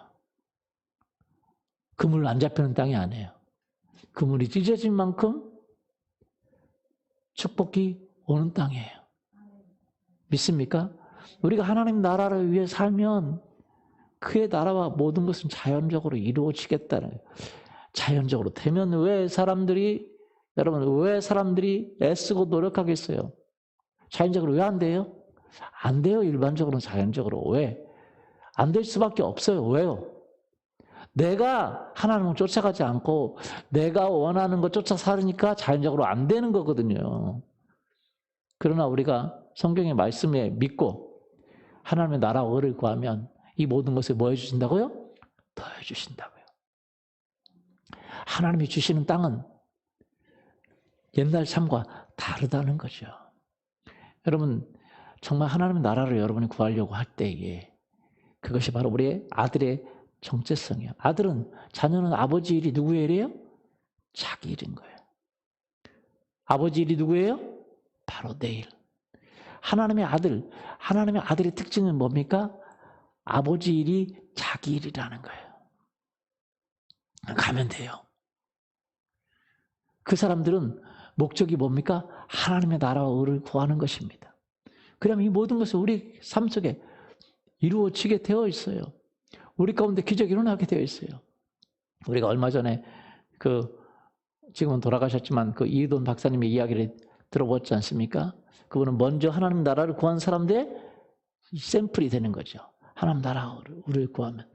그물 안 잡히는 땅이 아니에요. 그물이 찢어진 만큼 축복이 오는 땅이에요. 믿습니까? 우리가 하나님 나라를 위해 살면 그의 나라와 모든 것은 자연적으로 이루어지겠다는 거예요. 자연적으로 되면 왜 사람들이 애쓰고 노력하겠어요? 자연적으로 왜 안 돼요? 안 돼요. 일반적으로는 자연적으로. 왜? 안 될 수밖에 없어요. 왜요? 내가 하나님을 쫓아가지 않고 내가 원하는 것 쫓아 살으니까 자연적으로 안 되는 거거든요. 그러나 우리가 성경의 말씀에 믿고 하나님의 나라와 의를 구하면 이 모든 것을 뭐 해주신다고요? 더해 주신다고요. 하나님이 주시는 땅은 옛날 삶과 다르다는 거죠. 여러분 정말 하나님의 나라를 여러분이 구하려고 할 때에 그것이 바로 우리의 아들의 정체성이에요. 자녀는 아버지 일이 누구의 일이에요? 자기 일인 거예요. 아버지 일이 누구예요? 바로 내 일. 하나님의 아들의 특징은 뭡니까? 아버지 일이 자기 일이라는 거예요. 가면 돼요. 그 사람들은 목적이 뭡니까? 하나님의 나라와 의를 구하는 것입니다. 그러면 이 모든 것을 우리 삶 속에 이루어지게 되어 있어요. 우리 가운데 기적이 일어나게 되어 있어요. 우리가 얼마 전에 지금은 돌아가셨지만 이돈 박사님의 이야기를 들어보지 않습니까? 그분은 먼저 하나님 나라를 구한 사람들의 샘플이 되는 거죠. 하나님 나라를 구하면.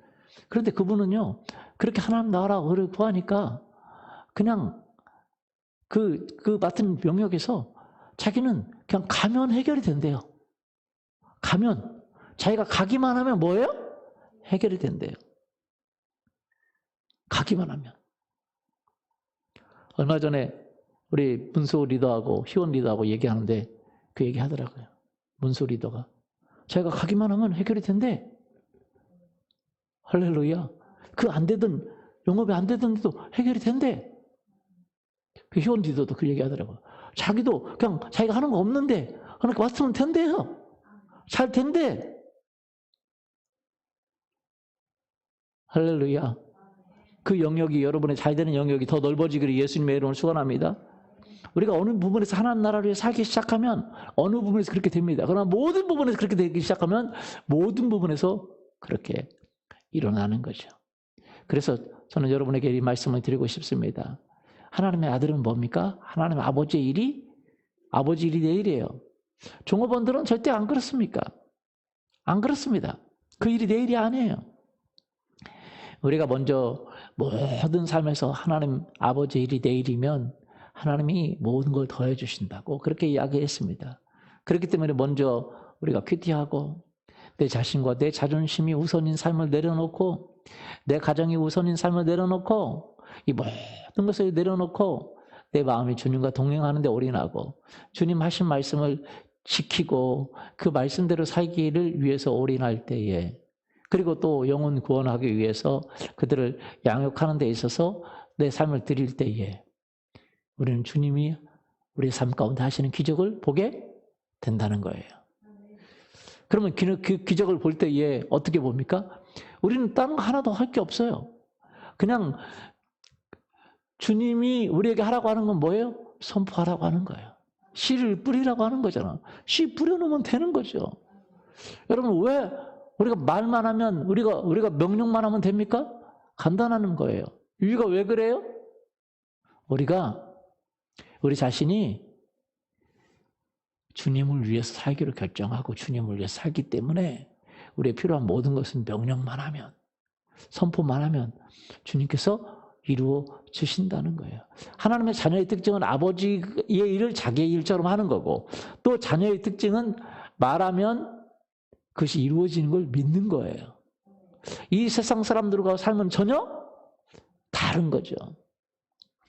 그런데 그분은요, 그렇게 하나님 나라를 구하니까 그냥 그 맡은 영역에서 자기는 그냥 가면 해결이 된대요. 가면. 자기가 가기만 하면 뭐예요? 해결이 된대요. 가기만 하면. 얼마 전에 우리 문수 리더하고 희원 리더하고 얘기하는데 그 얘기 하더라고요. 문수 리더가. 자기가 가기만 하면 해결이 된대. 할렐루야. 안 되던, 영업이 안 되던데도 해결이 된대. 그 희원 리더도 그 얘기 하더라고요. 자기도 그냥 자기가 하는 거 없는데, 그러니까 왔으면 된대요. 잘 된대. 할렐루야. 그 영역이 여러분의 잘 되는 영역이 더 넓어지기를 예수님의 이름으로 축원합니다. 우리가 어느 부분에서 하나님 나라를 위해 살기 시작하면 어느 부분에서 그렇게 됩니다. 그러나 모든 부분에서 그렇게 되기 시작하면 모든 부분에서 그렇게 일어나는 거죠. 그래서 저는 여러분에게 이 말씀을 드리고 싶습니다. 하나님의 아들은 뭡니까? 하나님의 아버지 일이 내 일이에요. 종업원들은 절대 안 그렇습니까? 안 그렇습니다. 그 일이 내 일이 아니에요. 우리가 먼저 모든 삶에서 하나님 아버지 일이 내 일이면 하나님이 모든 걸 더해 주신다고 그렇게 이야기했습니다. 그렇기 때문에 먼저 우리가 큐티하고 내 자신과 내 자존심이 우선인 삶을 내려놓고 내 가정이 우선인 삶을 내려놓고 이 모든 것을 내려놓고 내 마음이 주님과 동행하는 데 올인하고 주님 하신 말씀을 지키고 그 말씀대로 살기를 위해서 올인할 때에 그리고 또 영혼 구원하기 위해서 그들을 양육하는 데 있어서 내 삶을 드릴 때에 우리는 주님이 우리의 삶 가운데 하시는 기적을 보게 된다는 거예요. 그러면 그 기적을 볼 때에 어떻게 봅니까? 우리는 다른 거 하나도 할 게 없어요. 그냥 주님이 우리에게 하라고 하는 건 뭐예요? 선포하라고 하는 거예요. 씨를 뿌리라고 하는 거잖아. 씨 뿌려놓으면 되는 거죠. 여러분 왜 우리가 말만 하면 우리가 명령만 하면 됩니까? 간단한 거예요. 이유가 왜 그래요? 우리 자신이 주님을 위해서 살기로 결정하고 주님을 위해서 살기 때문에 우리의 필요한 모든 것은 명령만 하면 선포만 하면 주님께서 이루어 주신다는 거예요. 하나님의 자녀의 특징은 아버지의 일을 자기의 일처럼 하는 거고 또 자녀의 특징은 말하면 그것이 이루어지는 걸 믿는 거예요. 이 세상 사람들과 삶은 전혀 다른 거죠.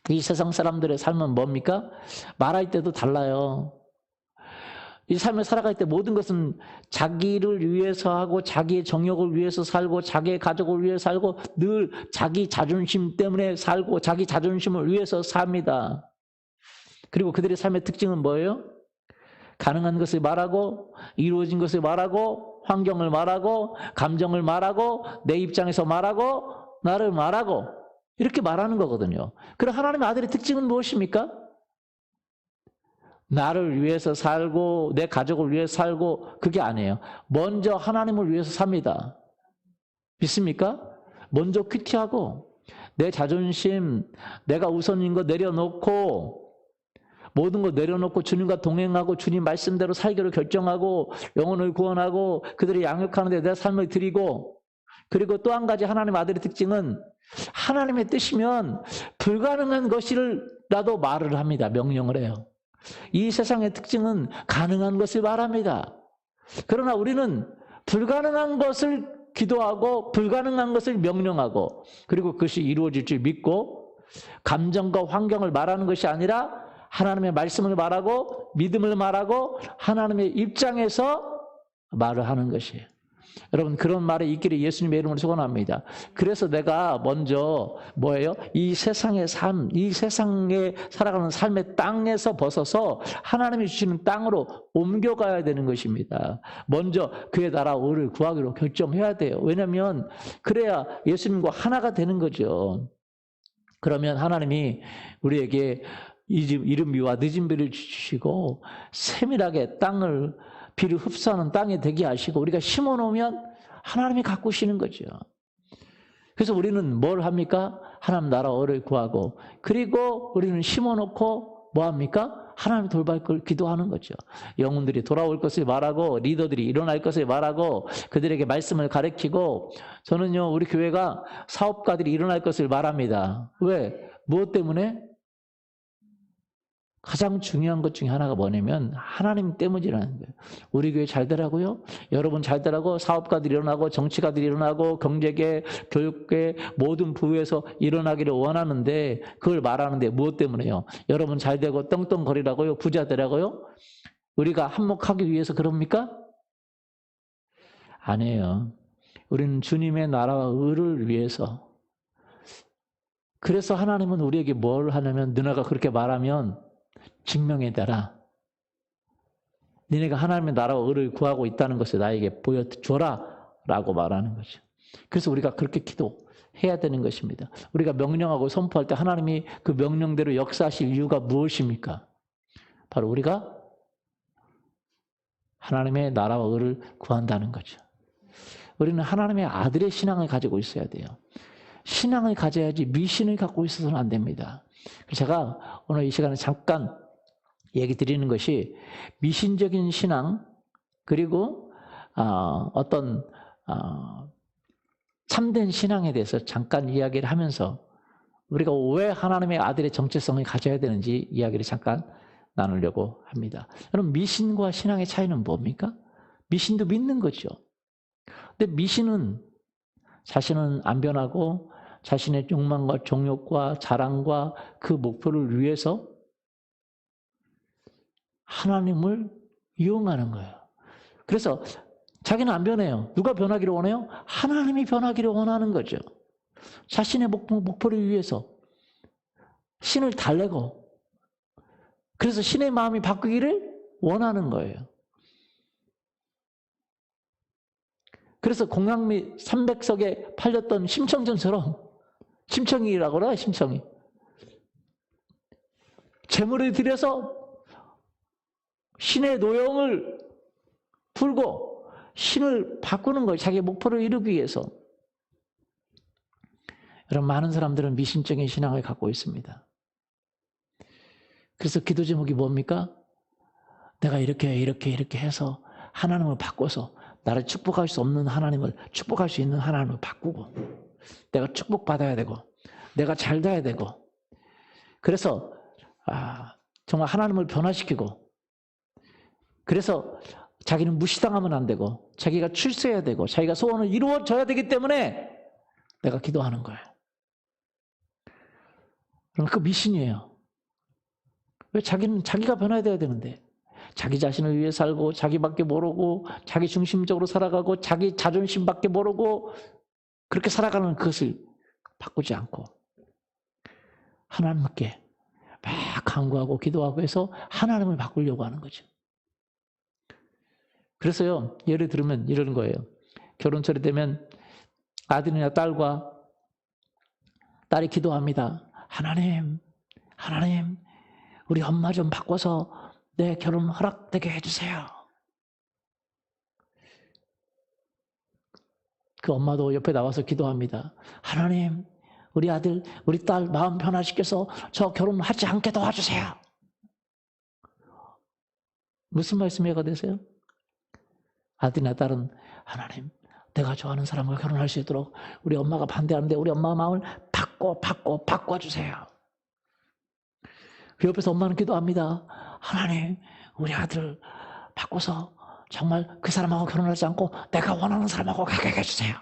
이 세상 사람들의 삶은 뭡니까? 말할 때도 달라요. 이 삶을 살아갈 때 모든 것은 자기를 위해서 하고 자기의 정욕을 위해서 살고 자기의 가족을 위해서 살고 늘 자기 자존심 때문에 살고 자기 자존심을 위해서 삽니다. 그리고 그들의 삶의 특징은 뭐예요? 가능한 것을 말하고 이루어진 것을 말하고 환경을 말하고 감정을 말하고 내 입장에서 말하고 나를 말하고 이렇게 말하는 거거든요. 그럼 하나님의 아들의 특징은 무엇입니까? 나를 위해서 살고 내 가족을 위해서 살고 그게 아니에요. 먼저 하나님을 위해서 삽니다. 믿습니까? 먼저 큐티하고 내 자존심, 내가 우선인 거 내려놓고 모든 거 내려놓고 주님과 동행하고 주님 말씀대로 살기로 결정하고 영혼을 구원하고 그들을 양육하는 데 내 삶을 드리고 그리고 또 한 가지 하나님 아들의 특징은 하나님의 뜻이면 불가능한 것이라도 말을 합니다. 명령을 해요. 이 세상의 특징은 가능한 것을 말합니다. 그러나 우리는 불가능한 것을 기도하고 불가능한 것을 명령하고 그리고 그것이 이루어질 줄 믿고 감정과 환경을 말하는 것이 아니라 하나님의 말씀을 말하고 믿음을 말하고 하나님의 입장에서 말을 하는 것이에요. 여러분 그런 말이 있기를 예수님의 이름으로 축원합니다. 그래서 내가 먼저 뭐예요? 이 세상의 삶, 이 세상에 살아가는 삶의 땅에서 벗어서 하나님이 주시는 땅으로 옮겨가야 되는 것입니다. 먼저 그의 나라를 구하기로 결정해야 돼요. 왜냐하면 그래야 예수님과 하나가 되는 거죠. 그러면 하나님이 우리에게 이른 비와 늦은 비를 주시고 세밀하게 비를 흡수하는 땅이 되게 하시고 우리가 심어놓으면 하나님이 가꾸시는 거죠. 그래서 우리는 뭘 합니까? 하나님 나라 의를 구하고, 그리고 우리는 심어놓고 뭐 합니까? 하나님 돌볼 걸 기도하는 거죠. 영혼들이 돌아올 것을 말하고, 리더들이 일어날 것을 말하고, 그들에게 말씀을 가르치고, 저는요 우리 교회가 사업가들이 일어날 것을 말합니다. 왜? 무엇 때문에? 가장 중요한 것 중에 하나가 뭐냐면 하나님 때문이라는 거예요. 우리 교회 잘 되라고요? 여러분 잘 되라고 사업가들이 일어나고 정치가들이 일어나고 경제계, 교육계 모든 부에서 일어나기를 원하는데 그걸 말하는데 무엇 때문에요? 여러분 잘 되고 떵떵거리라고요? 부자 되라고요? 우리가 한몫하기 위해서 그럽니까? 아니에요. 우리는 주님의 나라와 의를 위해서. 그래서 하나님은 우리에게 뭘 하냐면 너네가 그렇게 말하면 증명해달라. 니네가 하나님의 나라와 의를 구하고 있다는 것을 나에게 보여줘라 라고 말하는 거죠. 그래서 우리가 그렇게 기도해야 되는 것입니다. 우리가 명령하고 선포할 때 하나님이 그 명령대로 역사하실 이유가 무엇입니까? 바로 우리가 하나님의 나라와 의를 구한다는 거죠. 우리는 하나님의 아들의 신앙을 가지고 있어야 돼요. 신앙을 가져야지 미신을 갖고 있어서는 안 됩니다. 제가 오늘 이 시간에 잠깐 얘기 드리는 것이 미신적인 신앙 그리고 어떤 참된 신앙에 대해서 잠깐 이야기를 하면서 우리가 왜 하나님의 아들의 정체성을 가져야 되는지 이야기를 잠깐 나누려고 합니다. 여러분 미신과 신앙의 차이는 뭡니까? 미신도 믿는 거죠. 근데 미신은 자신은 안 변하고 자신의 욕망과 정욕과 자랑과 그 목표를 위해서 하나님을 이용하는 거예요. 그래서 자기는 안 변해요. 누가 변하기를 원해요? 하나님이 변하기를 원하는 거죠. 자신의 목표를 위해서 신을 달래고 그래서 신의 마음이 바뀌기를 원하는 거예요. 그래서 공양 및 300석에 팔렸던 심청전처럼 심청이라고 그래요. 심청이. 재물을 들여서 신의 노용을 풀고 신을 바꾸는 거예요. 자기의 목표를 이루기 위해서. 여러분 많은 사람들은 미신적인 신앙을 갖고 있습니다. 그래서 기도 제목이 뭡니까? 내가 이렇게 해서 하나님을 바꿔서 나를 축복할 수 없는 하나님을 축복할 수 있는 하나님을 바꾸고 내가 축복받아야 되고 내가 잘 돼야 되고 그래서 정말 하나님을 변화시키고 그래서 자기는 무시당하면 안 되고 자기가 출세해야 되고 자기가 소원을 이루어져야 되기 때문에 내가 기도하는 거예요. 그럼 그 미신이에요. 왜 자기는 자기가 변화해야 되는데 자기 자신을 위해 살고 자기밖에 모르고 자기 중심적으로 살아가고 자기 자존심밖에 모르고 그렇게 살아가는 그것을 바꾸지 않고 하나님께 막 간구하고 기도하고 해서 하나님을 바꾸려고 하는 거죠. 그래서요 예를 들면 이러는 거예요. 결혼철이 되면 아들이나 딸과 딸이 기도합니다. 하나님 우리 엄마 좀 바꿔서 내 결혼 허락되게 해주세요. 그 엄마도 옆에 나와서 기도합니다. 하나님 우리 아들 우리 딸 마음 변화시켜서 저 결혼하지 않게 도와주세요. 무슨 말씀 이해가 되세요? 아들이나 딸은 하나님 내가 좋아하는 사람과 결혼할 수 있도록 우리 엄마가 반대하는데 우리 엄마 마음을 바꿔주세요. 그 옆에서 엄마는 기도합니다. 하나님 우리 아들 바꿔서 정말 그 사람하고 결혼하지 않고 내가 원하는 사람하고 가게 해주세요.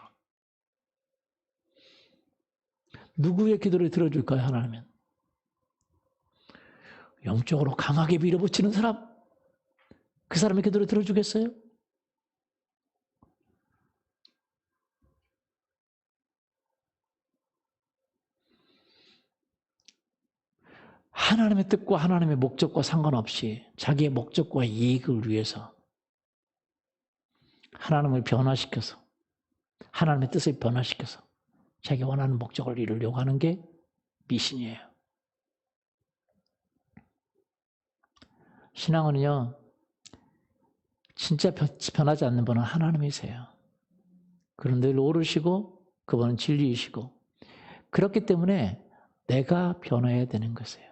누구의 기도를 들어줄까요? 하나님은 영적으로 강하게 밀어붙이는 사람 그 사람의 기도를 들어주겠어요? 하나님의 뜻과 하나님의 목적과 상관없이 자기의 목적과 이익을 위해서 하나님을 변화시켜서 하나님의 뜻을 변화시켜서 자기가 원하는 목적을 이루려고 하는 게 미신이에요. 신앙은요 진짜 변하지 않는 분은 하나님이세요. 그런 늘 오르시고 그분은 진리이시고 그렇기 때문에 내가 변해야 되는 것이에요.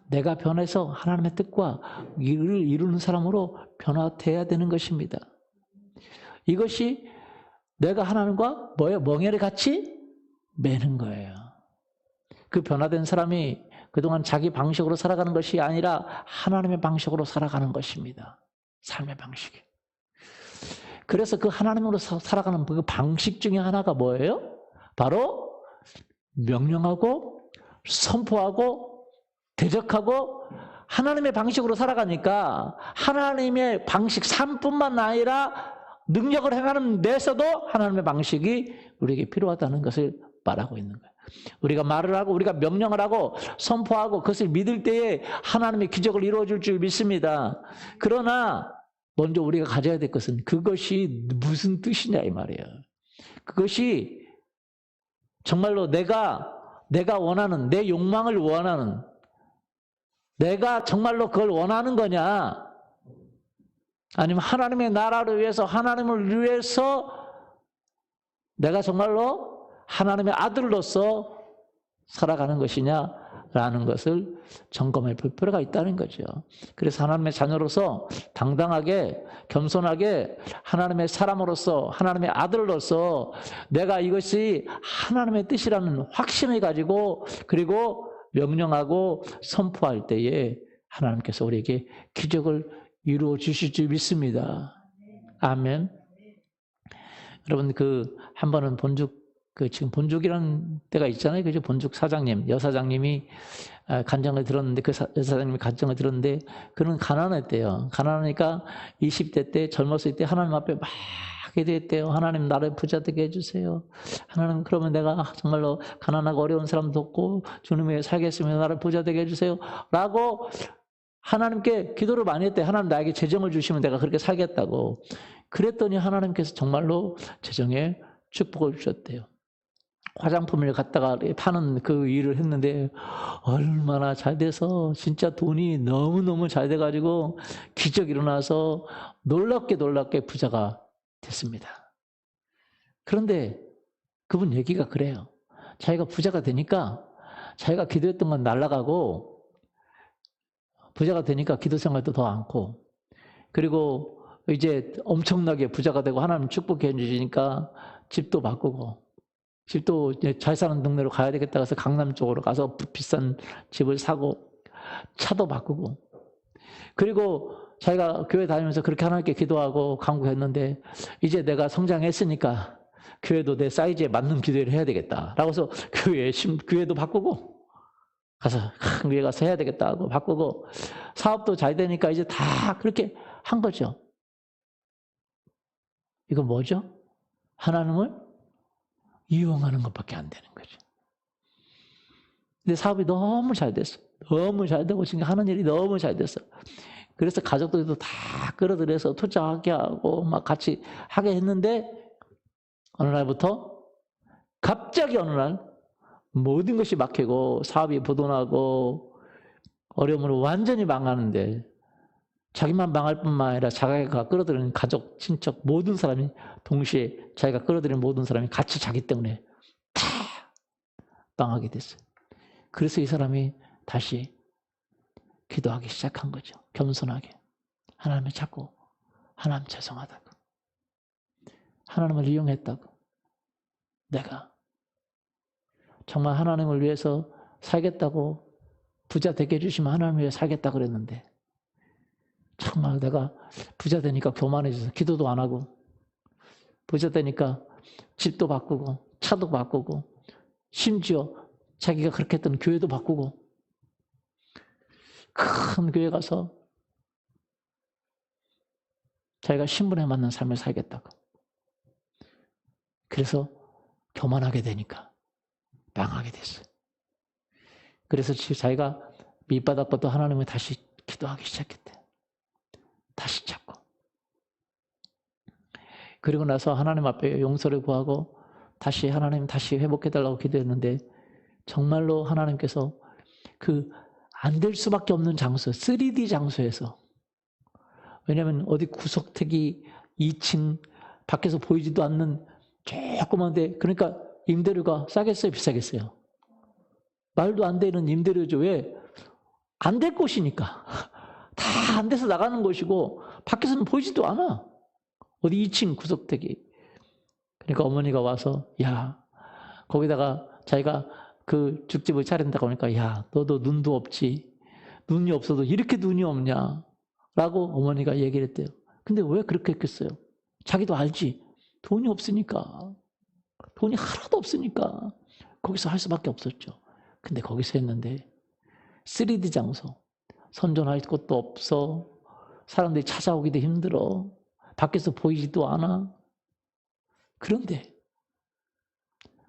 내가 변해서 하나님의 뜻과 일을 이루는 사람으로 변화돼야 되는 것입니다. 이것이 내가 하나님과 멍에를 같이 매는 거예요. 그 변화된 사람이 그동안 자기 방식으로 살아가는 것이 아니라 하나님의 방식으로 살아가는 것입니다. 삶의 방식이. 그래서 그 하나님으로 살아가는 그 방식 중에 하나가 뭐예요? 바로 명령하고 선포하고 대적하고 하나님의 방식으로 살아가니까 하나님의 방식 삶뿐만 아니라 능력을 행하는 데서도 하나님의 방식이 우리에게 필요하다는 것을 말하고 있는 거예요. 우리가 말을 하고 우리가 명령을 하고 선포하고 그것을 믿을 때에 하나님의 기적을 이루어줄 줄 믿습니다. 그러나 먼저 우리가 가져야 될 것은 그것이 무슨 뜻이냐 이 말이에요. 그것이 정말로 내가 원하는 내 욕망을 원하는 내가 정말로 그걸 원하는 거냐 아니면 하나님의 나라를 위해서 하나님을 위해서 내가 정말로 하나님의 아들로서 살아가는 것이냐라는 것을 점검해 볼 필요가 있다는 거죠. 그래서 하나님의 자녀로서 당당하게 겸손하게 하나님의 사람으로서 하나님의 아들로서 내가 이것이 하나님의 뜻이라는 확신을 가지고 그리고 명령하고 선포할 때에 하나님께서 우리에게 기적을 이루어 주실 줄 믿습니다. 아멘. 여러분 한 번은 지금 본죽이라는 때가 있잖아요. 그죠? 본죽 사장님, 여사장님이 간증을 들었는데 여사장님이 간증을 들었는데 그는 가난했대요. 가난하니까 20대 때 젊었을 때 하나님 앞에 막 기도했대요. 하나님 나를 부자 되게 해주세요. 하나님 그러면 내가 정말로 가난하고 어려운 사람 돕고 주님 위해 살겠으면 나를 부자 되게 해주세요. 라고 하나님께 기도를 많이 했대요. 하나님 나에게 재정을 주시면 내가 그렇게 살겠다고. 그랬더니 하나님께서 정말로 재정에 축복을 주셨대요. 화장품을 갖다가 파는 그 일을 했는데 얼마나 잘 돼서 진짜 돈이 너무너무 잘 돼가지고 기적이 일어나서 놀랍게 부자가 됐습니다. 그런데 그분 얘기가 그래요. 자기가 부자가 되니까 자기가 기도했던 건 날아가고 부자가 되니까 기도 생활도 더 않고 그리고 이제 엄청나게 부자가 되고 하나님 축복해 주시니까 집도 바꾸고 집도 잘 사는 동네로 가야 되겠다 해서 강남 쪽으로 가서 비싼 집을 사고 차도 바꾸고 그리고 자기가 교회 다니면서 그렇게 하나님께 기도하고 간구했는데 이제 내가 성장했으니까 교회도 내 사이즈에 맞는 기도를 해야 되겠다라고 해서 교회도 바꾸고 가서 큰 교회 가서 해야 되겠다 하고 바꾸고 사업도 잘 되니까 이제 다 그렇게 한 거죠. 이건 뭐죠? 하나님을 이용하는 것밖에 안 되는 거죠. 근데 사업이 너무 잘 됐어. 너무 잘 되고 지금 하는 일이 너무 잘 됐어. 그래서 가족들도 다 끌어들여서 투자하게 하고 막 같이 하게 했는데 어느 날부터 갑자기 어느 날 모든 것이 막히고 사업이 부도나고 어려움으로 완전히 망하는데 자기만 망할 뿐만 아니라 자기가 끌어들이는 가족, 친척 모든 사람이 동시에 자기가 끌어들이는 모든 사람이 같이 자기 때문에 다 망하게 됐어요. 그래서 이 사람이 다시 기도하기 시작한 거죠. 겸손하게. 하나님을 찾고 하나님 죄송하다고. 하나님을 이용했다고. 내가 정말 하나님을 위해서 살겠다고 부자 되게 해주시면 하나님을 위해 살겠다고 그랬는데 정말 내가 부자 되니까 교만해져서 기도도 안 하고 부자 되니까 집도 바꾸고 차도 바꾸고 심지어 자기가 그렇게 했던 교회도 바꾸고 큰 교회 가서 자기가 신분에 맞는 삶을 살겠다고. 그래서 교만하게 되니까 망하게 됐어요. 그래서 자기가 밑바닥부터 하나님을 다시 기도하기 시작했대. 다시 찾고. 그리고 나서 하나님 앞에 용서를 구하고 다시 하나님 다시 회복해달라고 기도했는데 정말로 하나님께서 안 될 수밖에 없는 장소, 3D 장소에서 왜냐하면 어디 구석택이 2층 밖에서 보이지도 않는 조그만데 그러니까 임대료가 싸겠어요, 비싸겠어요? 말도 안 되는 임대료죠. 왜? 안 될 곳이니까. 다 안 돼서 나가는 곳이고 밖에서는 보이지도 않아. 어디 2층 구석대기. 그러니까 어머니가 와서 야 거기다가 자기가 그 죽집을 차린다고 하니까 야 너도 눈도 없지. 눈이 없어도 이렇게 눈이 없냐. 라고 어머니가 얘기를 했대요. 근데 왜 그렇게 했겠어요? 자기도 알지. 돈이 없으니까. 돈이 하나도 없으니까. 거기서 할 수밖에 없었죠. 근데 거기서 했는데 3D 장소. 선전할 것도 없어. 사람들이 찾아오기도 힘들어. 밖에서 보이지도 않아. 그런데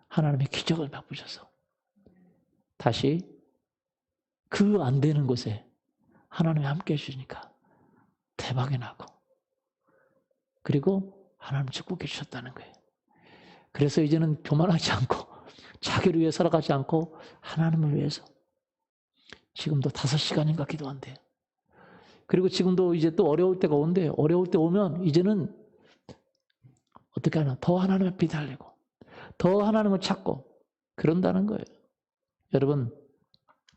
하나님의 기적을 베푸셔서 다시 그 안 되는 곳에 하나님이 함께 해주시니까 대박이 나고 그리고 하나님 축복해 주셨다는 거예요. 그래서 이제는 교만하지 않고 자기를 위해 살아가지 않고 하나님을 위해서 지금도 5시간인가 기도한대요. 그리고 지금도 이제 또 어려울 때가 온대요. 어려울 때 오면 이제는 어떻게 하나 더 하나님 앞에 달리고 더 하나님을 찾고 그런다는 거예요. 여러분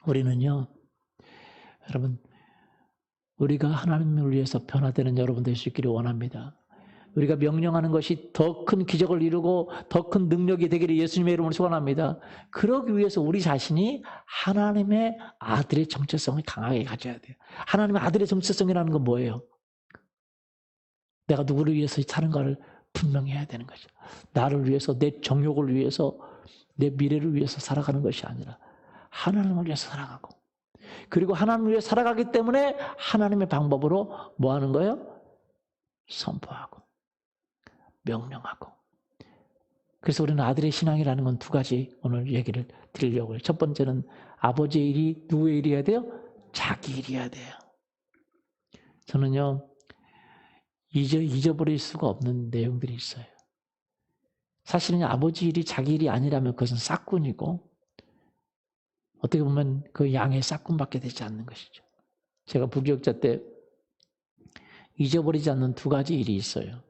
우리는요. 여러분 우리가 하나님을 위해서 변화되는 여러분 될 수 있기를 원합니다. 우리가 명령하는 것이 더 큰 기적을 이루고 더 큰 능력이 되기를 예수님의 이름으로 소원합니다. 그러기 위해서 우리 자신이 하나님의 아들의 정체성을 강하게 가져야 돼요. 하나님의 아들의 정체성이라는 건 뭐예요? 내가 누구를 위해서 사는가를 분명히 해야 되는 거죠. 나를 위해서, 내 정욕을 위해서, 내 미래를 위해서 살아가는 것이 아니라 하나님을 위해서 살아가고 그리고 하나님을 위해 살아가기 때문에 하나님의 방법으로 뭐 하는 거예요? 선포하고 명령하고. 그래서 우리는 아들의 신앙이라는 건 2가지 오늘 얘기를 드리려고 해요. 첫 번째는 아버지의 일이 누구의 일이어야 돼요? 자기 일이어야 돼요. 저는요 잊어버릴 수가 없는 내용들이 있어요. 사실은 아버지 일이 자기 일이 아니라면 그것은 싹군이고 어떻게 보면 그 양의 싹군밖에 되지 않는 것이죠. 제가 부교육자 때 잊어버리지 않는 2가지 일이 있어요.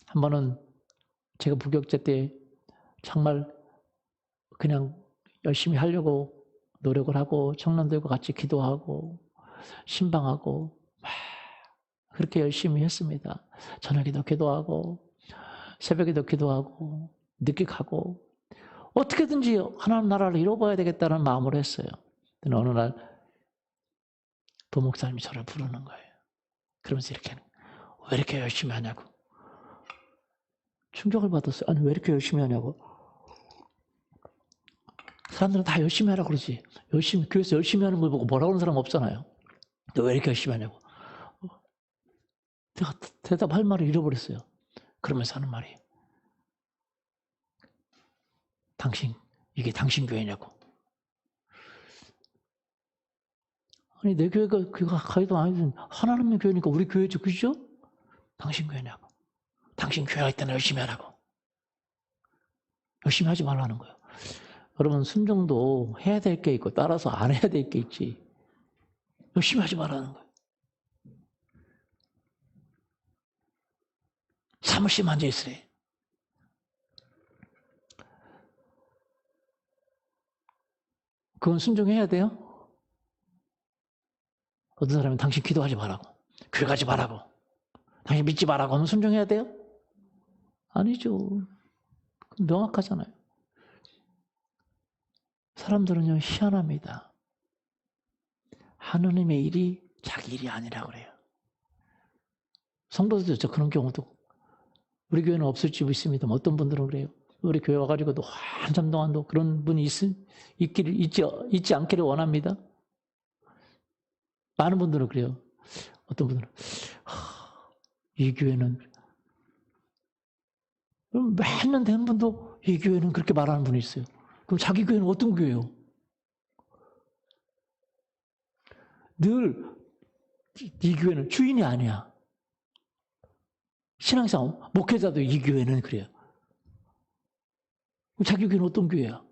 한 번은 제가 부교육자 때 정말 그냥 열심히 하려고 노력을 하고 청년들과 같이 기도하고 신방하고 막 그렇게 열심히 했습니다. 저녁에도 기도하고 새벽에도 기도하고 늦게 가고 어떻게든지 하나님 나라를 이뤄봐야 되겠다는 마음으로 했어요. 근데 어느 날 부목사님이 저를 부르는 거예요. 그러면서 이렇게 하는 거예요. 왜 이렇게 열심히 하냐고. 충격을 받았어요. 아니 왜 이렇게 열심히 하냐고. 사람들은 다 열심히 하라고 그러지. 열심히 교회에서 열심히 하는 걸 보고 뭐라고 하는 사람 없잖아요. 너 왜 이렇게 열심히 하냐고. 내가 대답할 말을 잃어버렸어요. 그러면서 하는 말이 이게 당신 교회냐고. 아니 내 교회가 가기도 아니든 하나님의 교회니까 우리 교회죠. 그죠? 당신 교회냐고. 당신 교회 할 때는 열심히 하라고. 열심히 하지 말라는 거예요. 여러분 순종도 해야 될 게 있고 따라서 안 해야 될 게 있지. 열심히 하지 말라는 거예요. 사무실에 앉아 있으래. 그건 순종해야 돼요? 어떤 사람은 당신 기도하지 말라고. 교회 가지 말라고. 당신 믿지 말라고 하면 순종해야 돼요? 아니죠. 명확하잖아요. 사람들은요 희한합니다. 하느님의 일이 자기 일이 아니라고 그래요. 성도들도 그런 경우도 우리 교회는 없을지 믿습니다. 어떤 분들은 그래요. 우리 교회 와가지고도 한참 동안도 그런 분이 있지 않기를 원합니다. 많은 분들은 그래요. 어떤 분들은 이 교회는 몇 년 된 분도 이 교회는 그렇게 말하는 분이 있어요. 그럼 자기 교회는 어떤 교회예요? 늘 이 교회는 주인이 아니야. 신앙상 목회자도 이 교회는 그래요. 자기 교회는 어떤 교회야?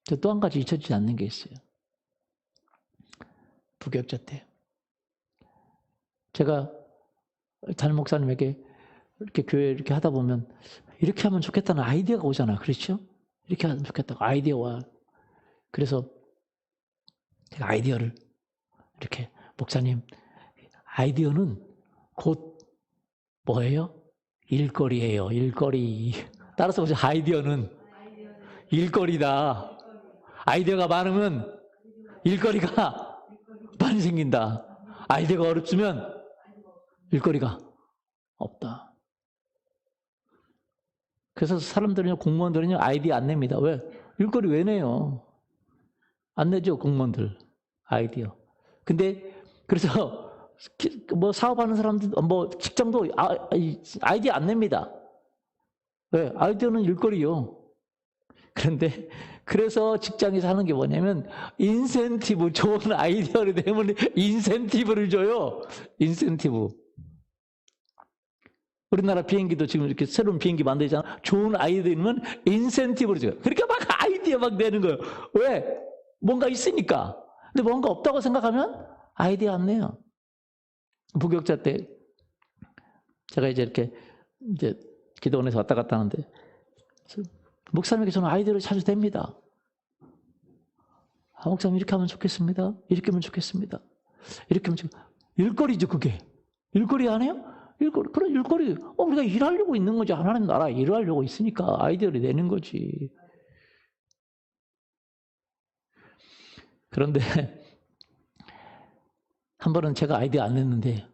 저 또 한 가지 잊혀지지 않는 게 있어요. 부교육자 때 제가 담임 목사님에게 이렇게 교회 이렇게 하다 보면 이렇게 하면 좋겠다는 아이디어가 오잖아. 그렇죠? 이렇게 하면 좋겠다고 아이디어와. 그래서 제가 아이디어를 이렇게 목사님 아이디어는 곧 뭐예요? 일거리예요. 일거리. 따라서 보세요. 아이디어는 일거리다. 아이디어가 많으면 일거리가 많이 생긴다. 아이디어가 어렵으면 일거리가 없다. 그래서 사람들은요, 공무원들은요, 아이디어 안 냅니다. 왜? 일거리 왜 내요? 안 내죠, 공무원들. 아이디어. 근데, 그래서, 뭐, 사업하는 사람들, 뭐, 직장도 아이디어 안 냅니다. 왜? 아이디어는 일거리요. 그런데, 그래서 직장에서 하는 게 뭐냐면, 인센티브, 좋은 아이디어를 내면 인센티브를 줘요. 인센티브. 우리나라 비행기도 지금 이렇게 새로운 비행기 만들잖아. 좋은 아이디어면 인센티브를 줘요. 그러니까 막 아이디어 막 내는 거예요. 왜? 뭔가 있으니까. 근데 뭔가 없다고 생각하면 아이디어 안 내요. 부격자 때 제가 이제 이렇게 이제 기도원에서 왔다 갔다 하는데 목사님에게 저는 아이디어를 자주 댑니다. 아, 목사님 이렇게 하면 좋겠습니다. 이렇게 하면 좋겠습니다. 이렇게 하면 일거리죠, 그게. 일거리 안 해요? 일거리, 그런 일거리. 우리가 일하려고 있는 거지. 하나님 나라 일하려고 있으니까 아이디어를 내는 거지. 그런데 한 번은 제가 아이디어 안 냈는데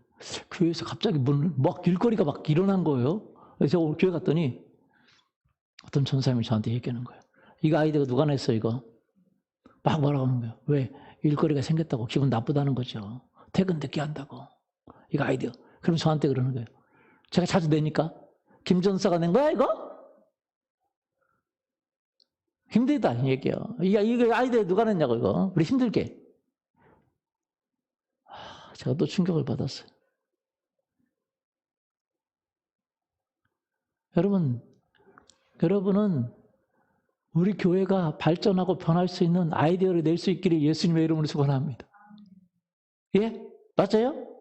교회에서 갑자기 막 일거리가 막 일어난 거예요. 그래서 제가 오늘 교회 갔더니 어떤 전사님이 저한테 얘기하는 거예요. 이거 아이디어가 누가 냈어, 이거? 막 뭐라고 하는 거예요. 왜? 일거리가 생겼다고 기분 나쁘다는 거죠. 퇴근 늦게 한다고. 이거 아이디어. 그럼 저한테 그러는 거예요. 제가 자주 내니까 김전사가 낸 거야 이거? 힘들다 이 얘기예요. 이거 아이디어 누가 냈냐고 이거. 우리 힘들게. 제가 또 충격을 받았어요. 여러분은 우리 교회가 발전하고 변할 수 있는 아이디어를 낼 수 있기를 예수님의 이름으로 축원합니다. 예? 맞아요?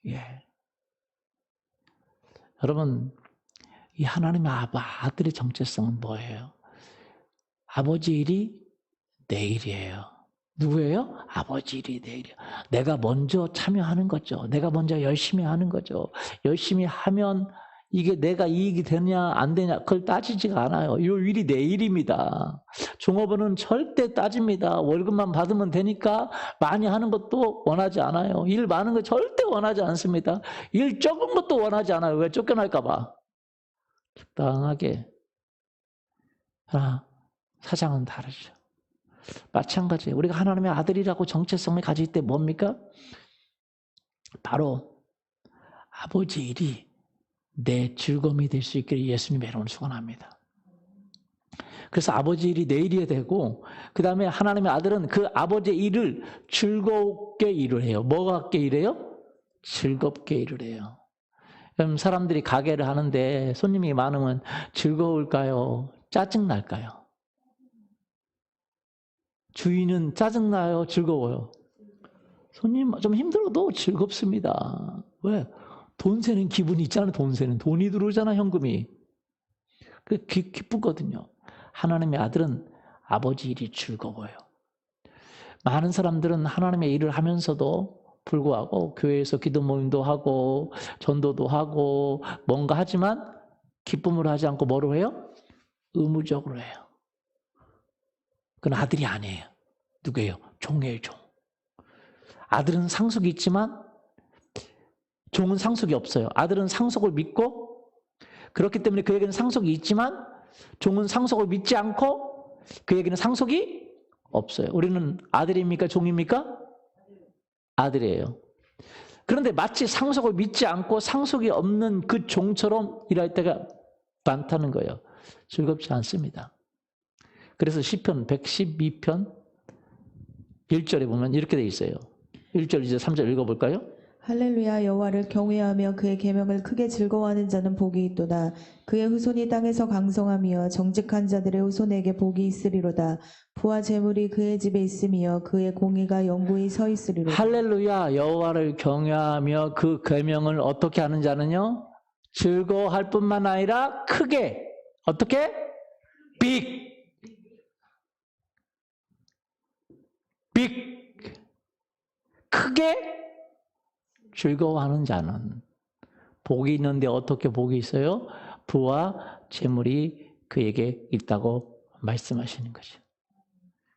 예. 여러분, 이 하나님의 아들의 정체성은 뭐예요? 아버지 일이 내 일이에요. 누구예요? 아버지 일이 내 일이에요. 내가 먼저 참여하는 거죠. 내가 먼저 열심히 하는 거죠. 열심히 하면 이게 내가 이익이 되냐 안 되냐 그걸 따지지가 않아요. 이 일이 내 일입니다. 종업원은 절대 따집니다. 월급만 받으면 되니까 많이 하는 것도 원하지 않아요. 일 많은 거 절대 원하지 않습니다. 일 적은 것도 원하지 않아요. 왜? 쫓겨날까 봐. 적당하게. 그러나 사장은 다르죠. 마찬가지예요. 우리가 하나님의 아들이라고 정체성을 가질 때 뭡니까? 바로 아버지 일이 내 즐거움이 될 수 있기를 예수님의 이름으로 축원합니다. 그래서 아버지 일이 내 일이 되고 그 다음에 하나님의 아들은 그 아버지의 일을 즐겁게 일을 해요. 뭐 같게 일해요? 즐겁게 일을 해요. 그럼 사람들이 가게를 하는데 손님이 많으면 즐거울까요? 짜증날까요? 주인은 짜증나요? 즐거워요? 손님 좀 힘들어도 즐겁습니다. 왜? 돈 세는 기분이 있잖아요. 돈 세는. 돈이 들어오잖아, 현금이. 기쁘거든요. 하나님의 아들은 아버지 일이 즐거워요. 많은 사람들은 하나님의 일을 하면서도 불구하고 교회에서 기도 모임도 하고 전도도 하고 뭔가 하지만 기쁨으로 하지 않고 뭐로 해요? 의무적으로 해요. 그건 아들이 아니에요. 누구예요? 종이에요, 종. 아들은 상속이 있지만 종은 상속이 없어요. 아들은 상속을 믿고 그렇기 때문에 그에게는 상속이 있지만 종은 상속을 믿지 않고 그에게는 상속이 없어요. 우리는 아들입니까? 종입니까? 아들이에요. 그런데 마치 상속을 믿지 않고 상속이 없는 그 종처럼 일할 때가 많다는 거예요. 즐겁지 않습니다. 그래서 시편 112편 1절에 보면 이렇게 돼 있어요. 1절 이제 3절 읽어볼까요?
할렐루야. 여호와를 경외하며 그의 계명을 크게 즐거워하는 자는 복이 있도다. 그의 후손이 땅에서 강성하며 정직한 자들의 후손에게 복이 있으리로다. 부와 재물이 그의 집에 있으며 그의 공의가 영구히 서 있으리로다.
할렐루야. 여호와를 경외하며 그 계명을 어떻게 하는 자는요? 즐거워할 뿐만 아니라 크게 어떻게? 빅 크게 즐거워하는 자는 복이 있는데 어떻게 복이 있어요? 부와 재물이 그에게 있다고 말씀하시는 거죠.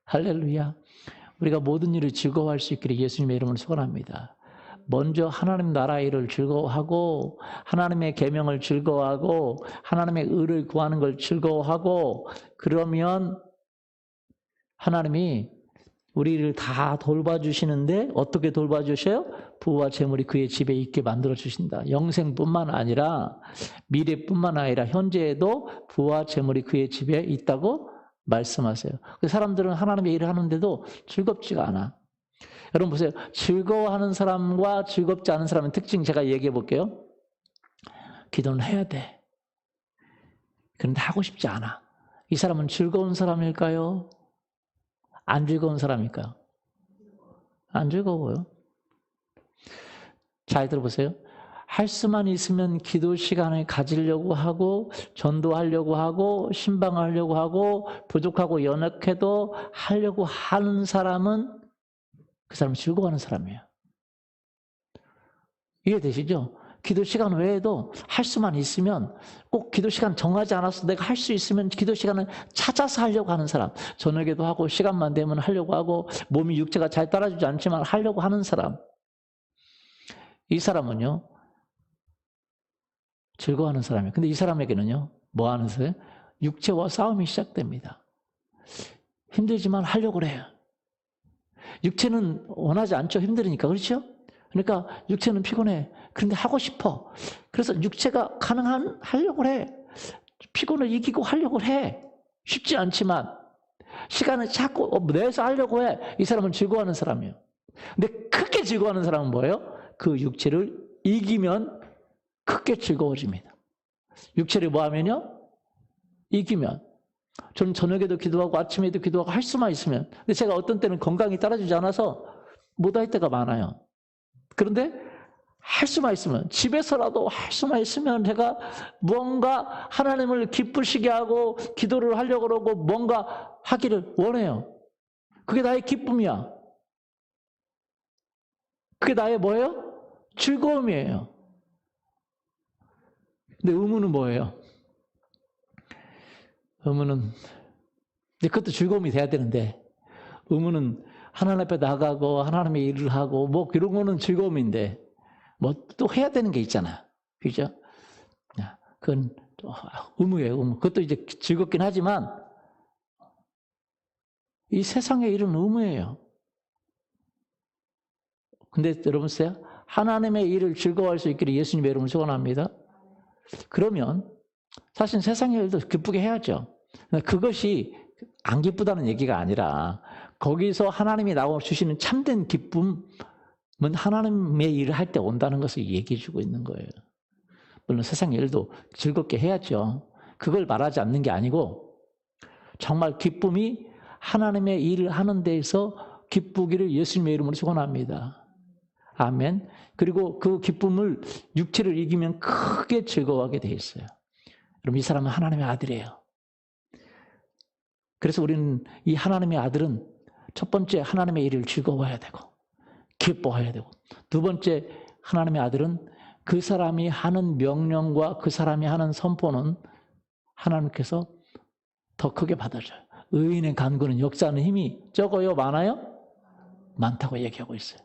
할렐루야. 우리가 모든 일을 즐거워할 수 있기를 예수님의 이름으로 소원합니다. 먼저 하나님 나라 일을 즐거워하고 하나님의 계명을 즐거워하고 하나님의 의를 구하는 걸 즐거워하고 그러면 하나님이 우리를 다 돌봐주시는데 어떻게 돌봐주셔요? 부와 재물이 그의 집에 있게 만들어주신다. 영생뿐만 아니라 미래뿐만 아니라 현재에도 부와 재물이 그의 집에 있다고 말씀하세요. 사람들은 하나님의 일을 하는데도 즐겁지가 않아. 여러분 보세요. 즐거워하는 사람과 즐겁지 않은 사람의 특징 제가 얘기해 볼게요. 기도는 해야 돼. 그런데 하고 싶지 않아. 이 사람은 즐거운 사람일까요? 안 즐거운 사람일까요? 안 즐거워요. 잘 들어보세요. 할 수만 있으면 기도 시간을 가지려고 하고 전도하려고 하고 신방하려고 하고 부족하고 연약해도 하려고 하는 사람은 그 사람은 즐거워하는 사람이에요. 이해되시죠? 기도 시간 외에도 할 수만 있으면 꼭 기도 시간 정하지 않아서 내가 할 수 있으면 기도 시간을 찾아서 하려고 하는 사람. 저녁에도 하고 시간만 되면 하려고 하고 몸이 육체가 잘 따라주지 않지만 하려고 하는 사람. 이 사람은요. 즐거워하는 사람이에요. 근데 이 사람에게는요. 뭐 하는 사람? 육체와 싸움이 시작됩니다. 힘들지만 하려고 그래요. 육체는 원하지 않죠. 힘들으니까. 그렇죠? 그러니까 육체는 피곤해. 그런데 하고 싶어. 그래서 육체가 가능한 하려고 해. 피곤을 이기고 하려고 해. 쉽지 않지만 시간을 자꾸 내서 하려고 해. 이 사람은 즐거워하는 사람이에요. 근데 크게 즐거워하는 사람은 뭐예요? 그 육체를 이기면 크게 즐거워집니다. 육체를 뭐 하면요? 이기면. 저는 저녁에도 기도하고 아침에도 기도하고 할 수만 있으면. 근데 제가 어떤 때는 건강이 따라주지 않아서 못할 때가 많아요. 그런데 할 수만 있으면, 집에서라도 할 수만 있으면 제가 뭔가 하나님을 기쁘시게 하고 기도를 하려고 그러고 뭔가 하기를 원해요. 그게 나의 기쁨이야. 그게 나의 뭐예요? 즐거움이에요. 근데 의무는 뭐예요? 의무는, 근데 그것도 즐거움이 돼야 되는데, 의무는 하나님 앞에 나가고 하나님의 일을 하고 뭐 이런 거는 즐거움인데 뭐 또 해야 되는 게 있잖아. 그죠? 그건 의무예요. 의무. 그것도 이제 즐겁긴 하지만 이 세상의 일은 의무예요. 근데 여러분 보세요. 하나님의 일을 즐거워할 수 있기를 예수님의 이름으로 소원합니다. 그러면 사실 세상의 일도 기쁘게 해야죠. 그것이 안 기쁘다는 얘기가 아니라 거기서 하나님이 나와 주시는 참된 기쁨은 하나님의 일을 할 때 온다는 것을 얘기해 주고 있는 거예요. 물론 세상의 일도 즐겁게 해야죠. 그걸 말하지 않는 게 아니고 정말 기쁨이 하나님의 일을 하는 데에서 기쁘기를 예수님의 이름으로 축원합니다. 아멘. 그리고 그 기쁨을 육체를 이기면 크게 즐거워하게 돼 있어요. 그럼 이 사람은 하나님의 아들이에요. 그래서 우리는 이 하나님의 아들은 첫 번째 하나님의 일을 즐거워해야 되고 기뻐해야 되고 두 번째 하나님의 아들은 그 사람이 하는 명령과 그 사람이 하는 선포는 하나님께서 더 크게 받아줘요. 의인의 간구는 역사하는 힘이 적어요? 많아요? 많다고 얘기하고 있어요.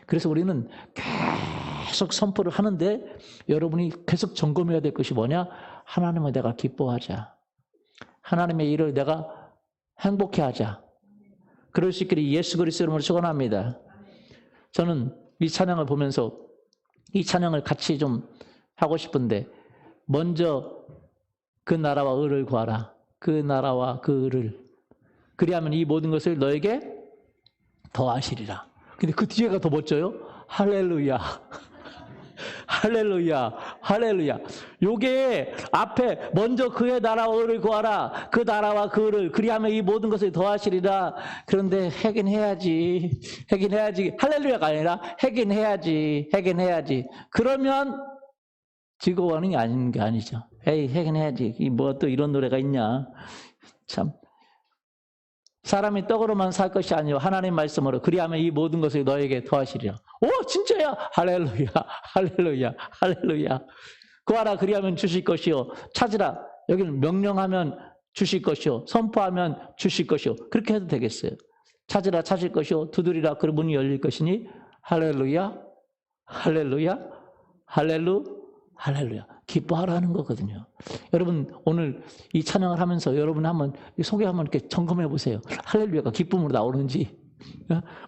그래서 우리는 계속 선포를 하는데 여러분이 계속 점검해야 될 것이 뭐냐? 하나님을 내가 기뻐하자. 하나님의 일을 내가 행복해하자. 그럴 수 있기를 예수 그리스도 이름으로 축원합니다. 저는 이 찬양을 보면서 이 찬양을 같이 좀 하고 싶은데 먼저 그 나라와 의를 구하라. 그 나라와 그 의를. 그리하면 이 모든 것을 너에게 더하시리라. 근데 그 뒤에가 더 멋져요. 할렐루야. 할렐루야, 할렐루야. 요게 앞에 먼저 그의 나라와 의를 구하라. 그 나라와 그 의를 그리하면 이 모든 것을 더하시리라. 그런데 하긴 해야지. 하긴 해야지. 할렐루야가 아니라 하긴 해야지. 하긴 해야지. 그러면 즐거워하는 게 아닌 게 아니죠. 에이, 하긴 해야지. 뭐 또 이런 노래가 있냐. 참. 사람이 떡으로만 살 것이 아니요 하나님 말씀으로 그리하면 이 모든 것을 너에게 더하시리라. 오 진짜야. 할렐루야, 할렐루야, 할렐루야. 구하라 그리하면 주실 것이요 찾으라 여기는 명령하면 주실 것이요 선포하면 주실 것이요. 그렇게 해도 되겠어요. 찾으라 찾을 것이요 두드리라 그 문이 열릴 것이니 할렐루야, 할렐루야, 할렐루야. 기뻐하라는 거거든요. 여러분 오늘 이 찬양을 하면서 여러분 한번 속에 한번 이렇게 점검해 보세요. 할렐루야가 기쁨으로 나오는지.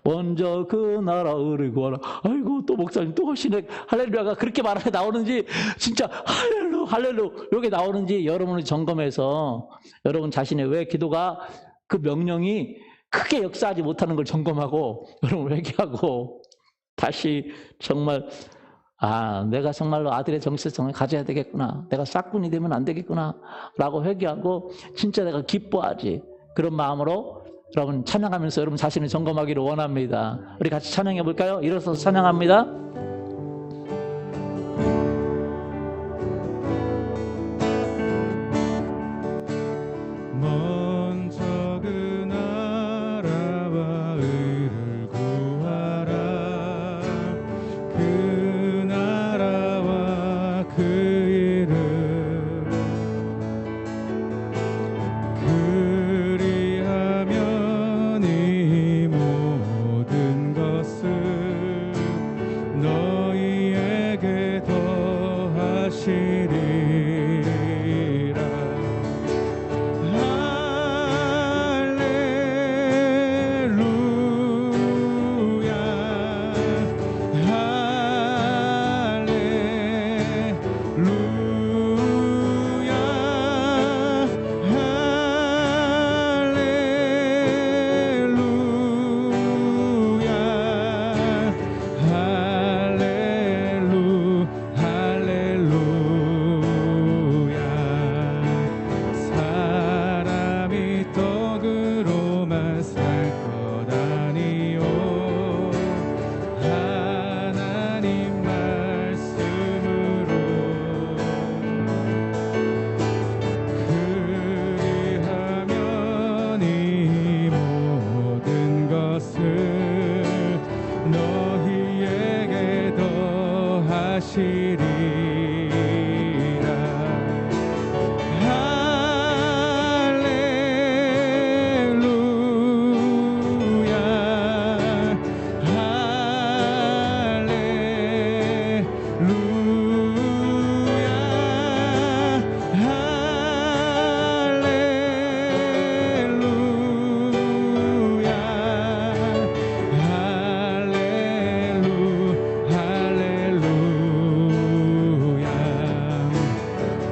먼저 그 나라 의를 구하라. 아이고 또 목사님 또 하시네. 할렐루야가 그렇게 말하게 나오는지 진짜 할렐루 이게 나오는지 여러분을 점검해서 여러분 자신의 왜 기도가 그 명령이 크게 역사하지 못하는 걸 점검하고 여러분 회개하고 다시 정말 내가 정말로 아들의 정체성을 가져야 되겠구나. 내가 싹군이 되면 안 되겠구나. 라고 회개하고 진짜 내가 기뻐하지. 그런 마음으로 여러분 찬양하면서 여러분 자신을 점검하기를 원합니다. 우리 같이 찬양해 볼까요? 일어서서 찬양합니다.
먼저 그 나라와 의를 구하라. 그 나라와 그 일을 그리하면 이 모든 것을 너희에게 더하시리라. 사람이 떡으로만 살 것 아니요 하나님 말씀으로 그리하면 이 모든 것을 너희에게 더하시리라.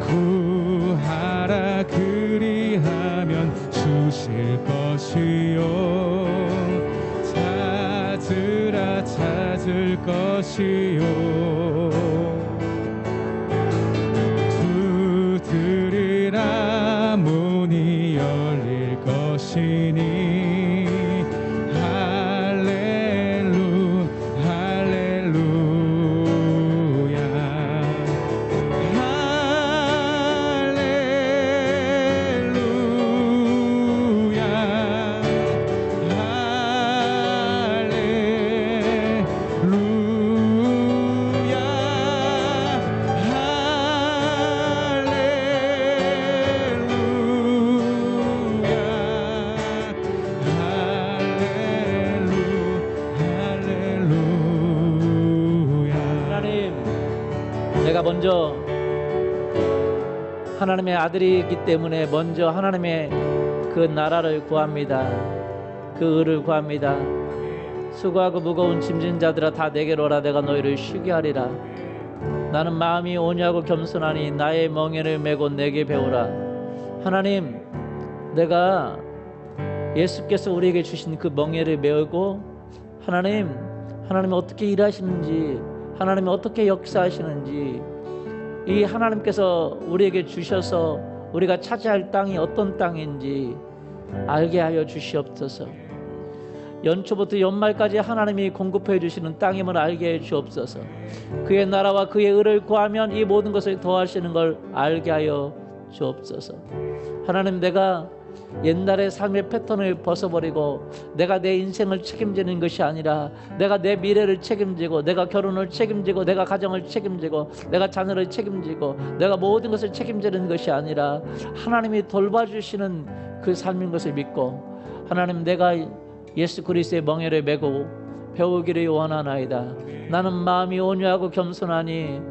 구하라 그리하면 주실 것이요 찾으라 찾을 것이요 두드리라 문이 열릴 것이니
내가 먼저 하나님의 아들이기 때문에 먼저 하나님의 그 나라를 구합니다. 그 의를 구합니다. 수고하고 무거운 짐진 자들아 다 내게로 오라. 내가 너희를 쉬게 하리라. 나는 마음이 온유하고 겸손하니 나의 멍에를 메고 내게 배우라. 하나님, 내가 예수께서 우리에게 주신 그 멍에를 메고 하나님 하나님이 어떻게 일하시는지, 하나님이 어떻게 역사하시는지, 이 하나님께서 우리에게 주셔서 우리가 차지할 땅이 어떤 땅인지 알게 하여 주시옵소서. 연초부터 연말까지 하나님이 공급해 주시는 땅임을 알게 해 주옵소서. 그의 나라와 그의 의를 구하면 이 모든 것을 더하시는 걸 알게 하여 주옵소서. 하나님, 내가 옛날의 삶의 패턴을 벗어버리고 내가 내 인생을 책임지는 것이 아니라 내가 내 미래를 책임지고 내가 결혼을 책임지고 내가 가정을 책임지고 내가 자녀를 책임지고 내가 모든 것을 책임지는 것이 아니라 하나님이 돌봐주시는 그 삶인 것을 믿고, 하나님, 내가 예수 그리스도의 멍에를 메고 배우기를 원하나이다. 나는 마음이 온유하고 겸손하니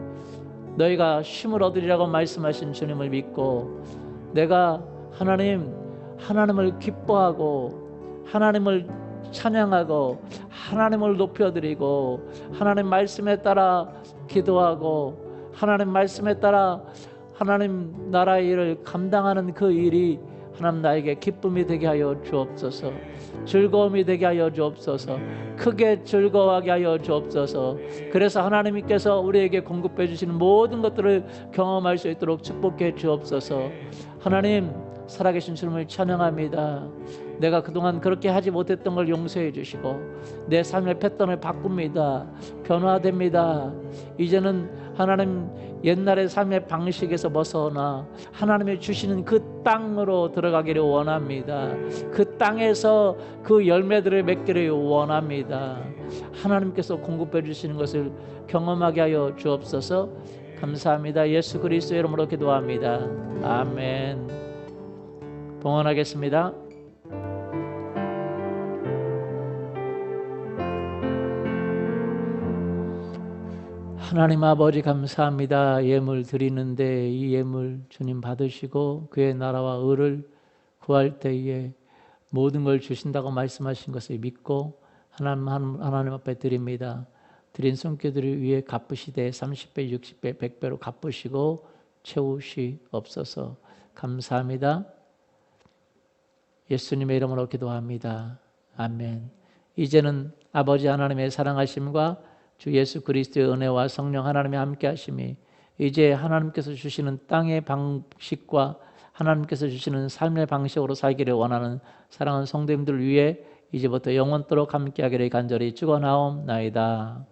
너희가 쉼을 얻으리라고 말씀하신 주님을 믿고, 내가 하나님을 기뻐하고 하나님을 찬양하고 하나님을 높여드리고 하나님 말씀에 따라 기도하고 하나님 말씀에 따라 하나님 나라의 일을 감당하는 그 일이 하나님 나에게 기쁨이 되게 하여 주옵소서. 즐거움이 되게 하여 주옵소서. 크게 즐거워하게 하여 주옵소서. 그래서 하나님께서 우리에게 공급해 주시는 모든 것들을 경험할 수 있도록 축복해 주옵소서. 하나님, 살아계신 주님을 찬양합니다. 내가 그동안 그렇게 하지 못했던 걸 용서해 주시고 내 삶의 패턴을 바꿉니다. 변화됩니다. 이제는 하나님 옛날의 삶의 방식에서 벗어나 하나님이 주시는 그 땅으로 들어가기를 원합니다. 그 땅에서 그 열매들을 맺기를 원합니다. 하나님께서 공급해 주시는 것을 경험하게 하여 주옵소서. 감사합니다. 예수 그리스도의 이름으로 기도합니다. 아멘. 봉헌하겠습니다. 하나님 아버지, 감사합니다. 예물 드리는데 이 예물 주님 받으시고 그의 나라와 의를 구할 때에 모든 걸 주신다고 말씀하신 것을 믿고 하나님 앞에 드립니다. 드린 손길들을 위해 갚으시되 30배, 60배, 100배로 갚으시고 채우시옵소서. 감사합니다. 예수님의 이름으로 기도합니다. 아멘. 이제는 아버지 하나님의 사랑하심과 주 예수 그리스도의 은혜와 성령 하나님의 함께 하심이 이제 하나님께서 주시는 땅의 방식과 하나님께서 주시는 삶의 방식으로 살기를 원하는 사랑하는 성도님들 위해 이제부터 영원토록 함께 하기를 간절히 축원하옵나이다.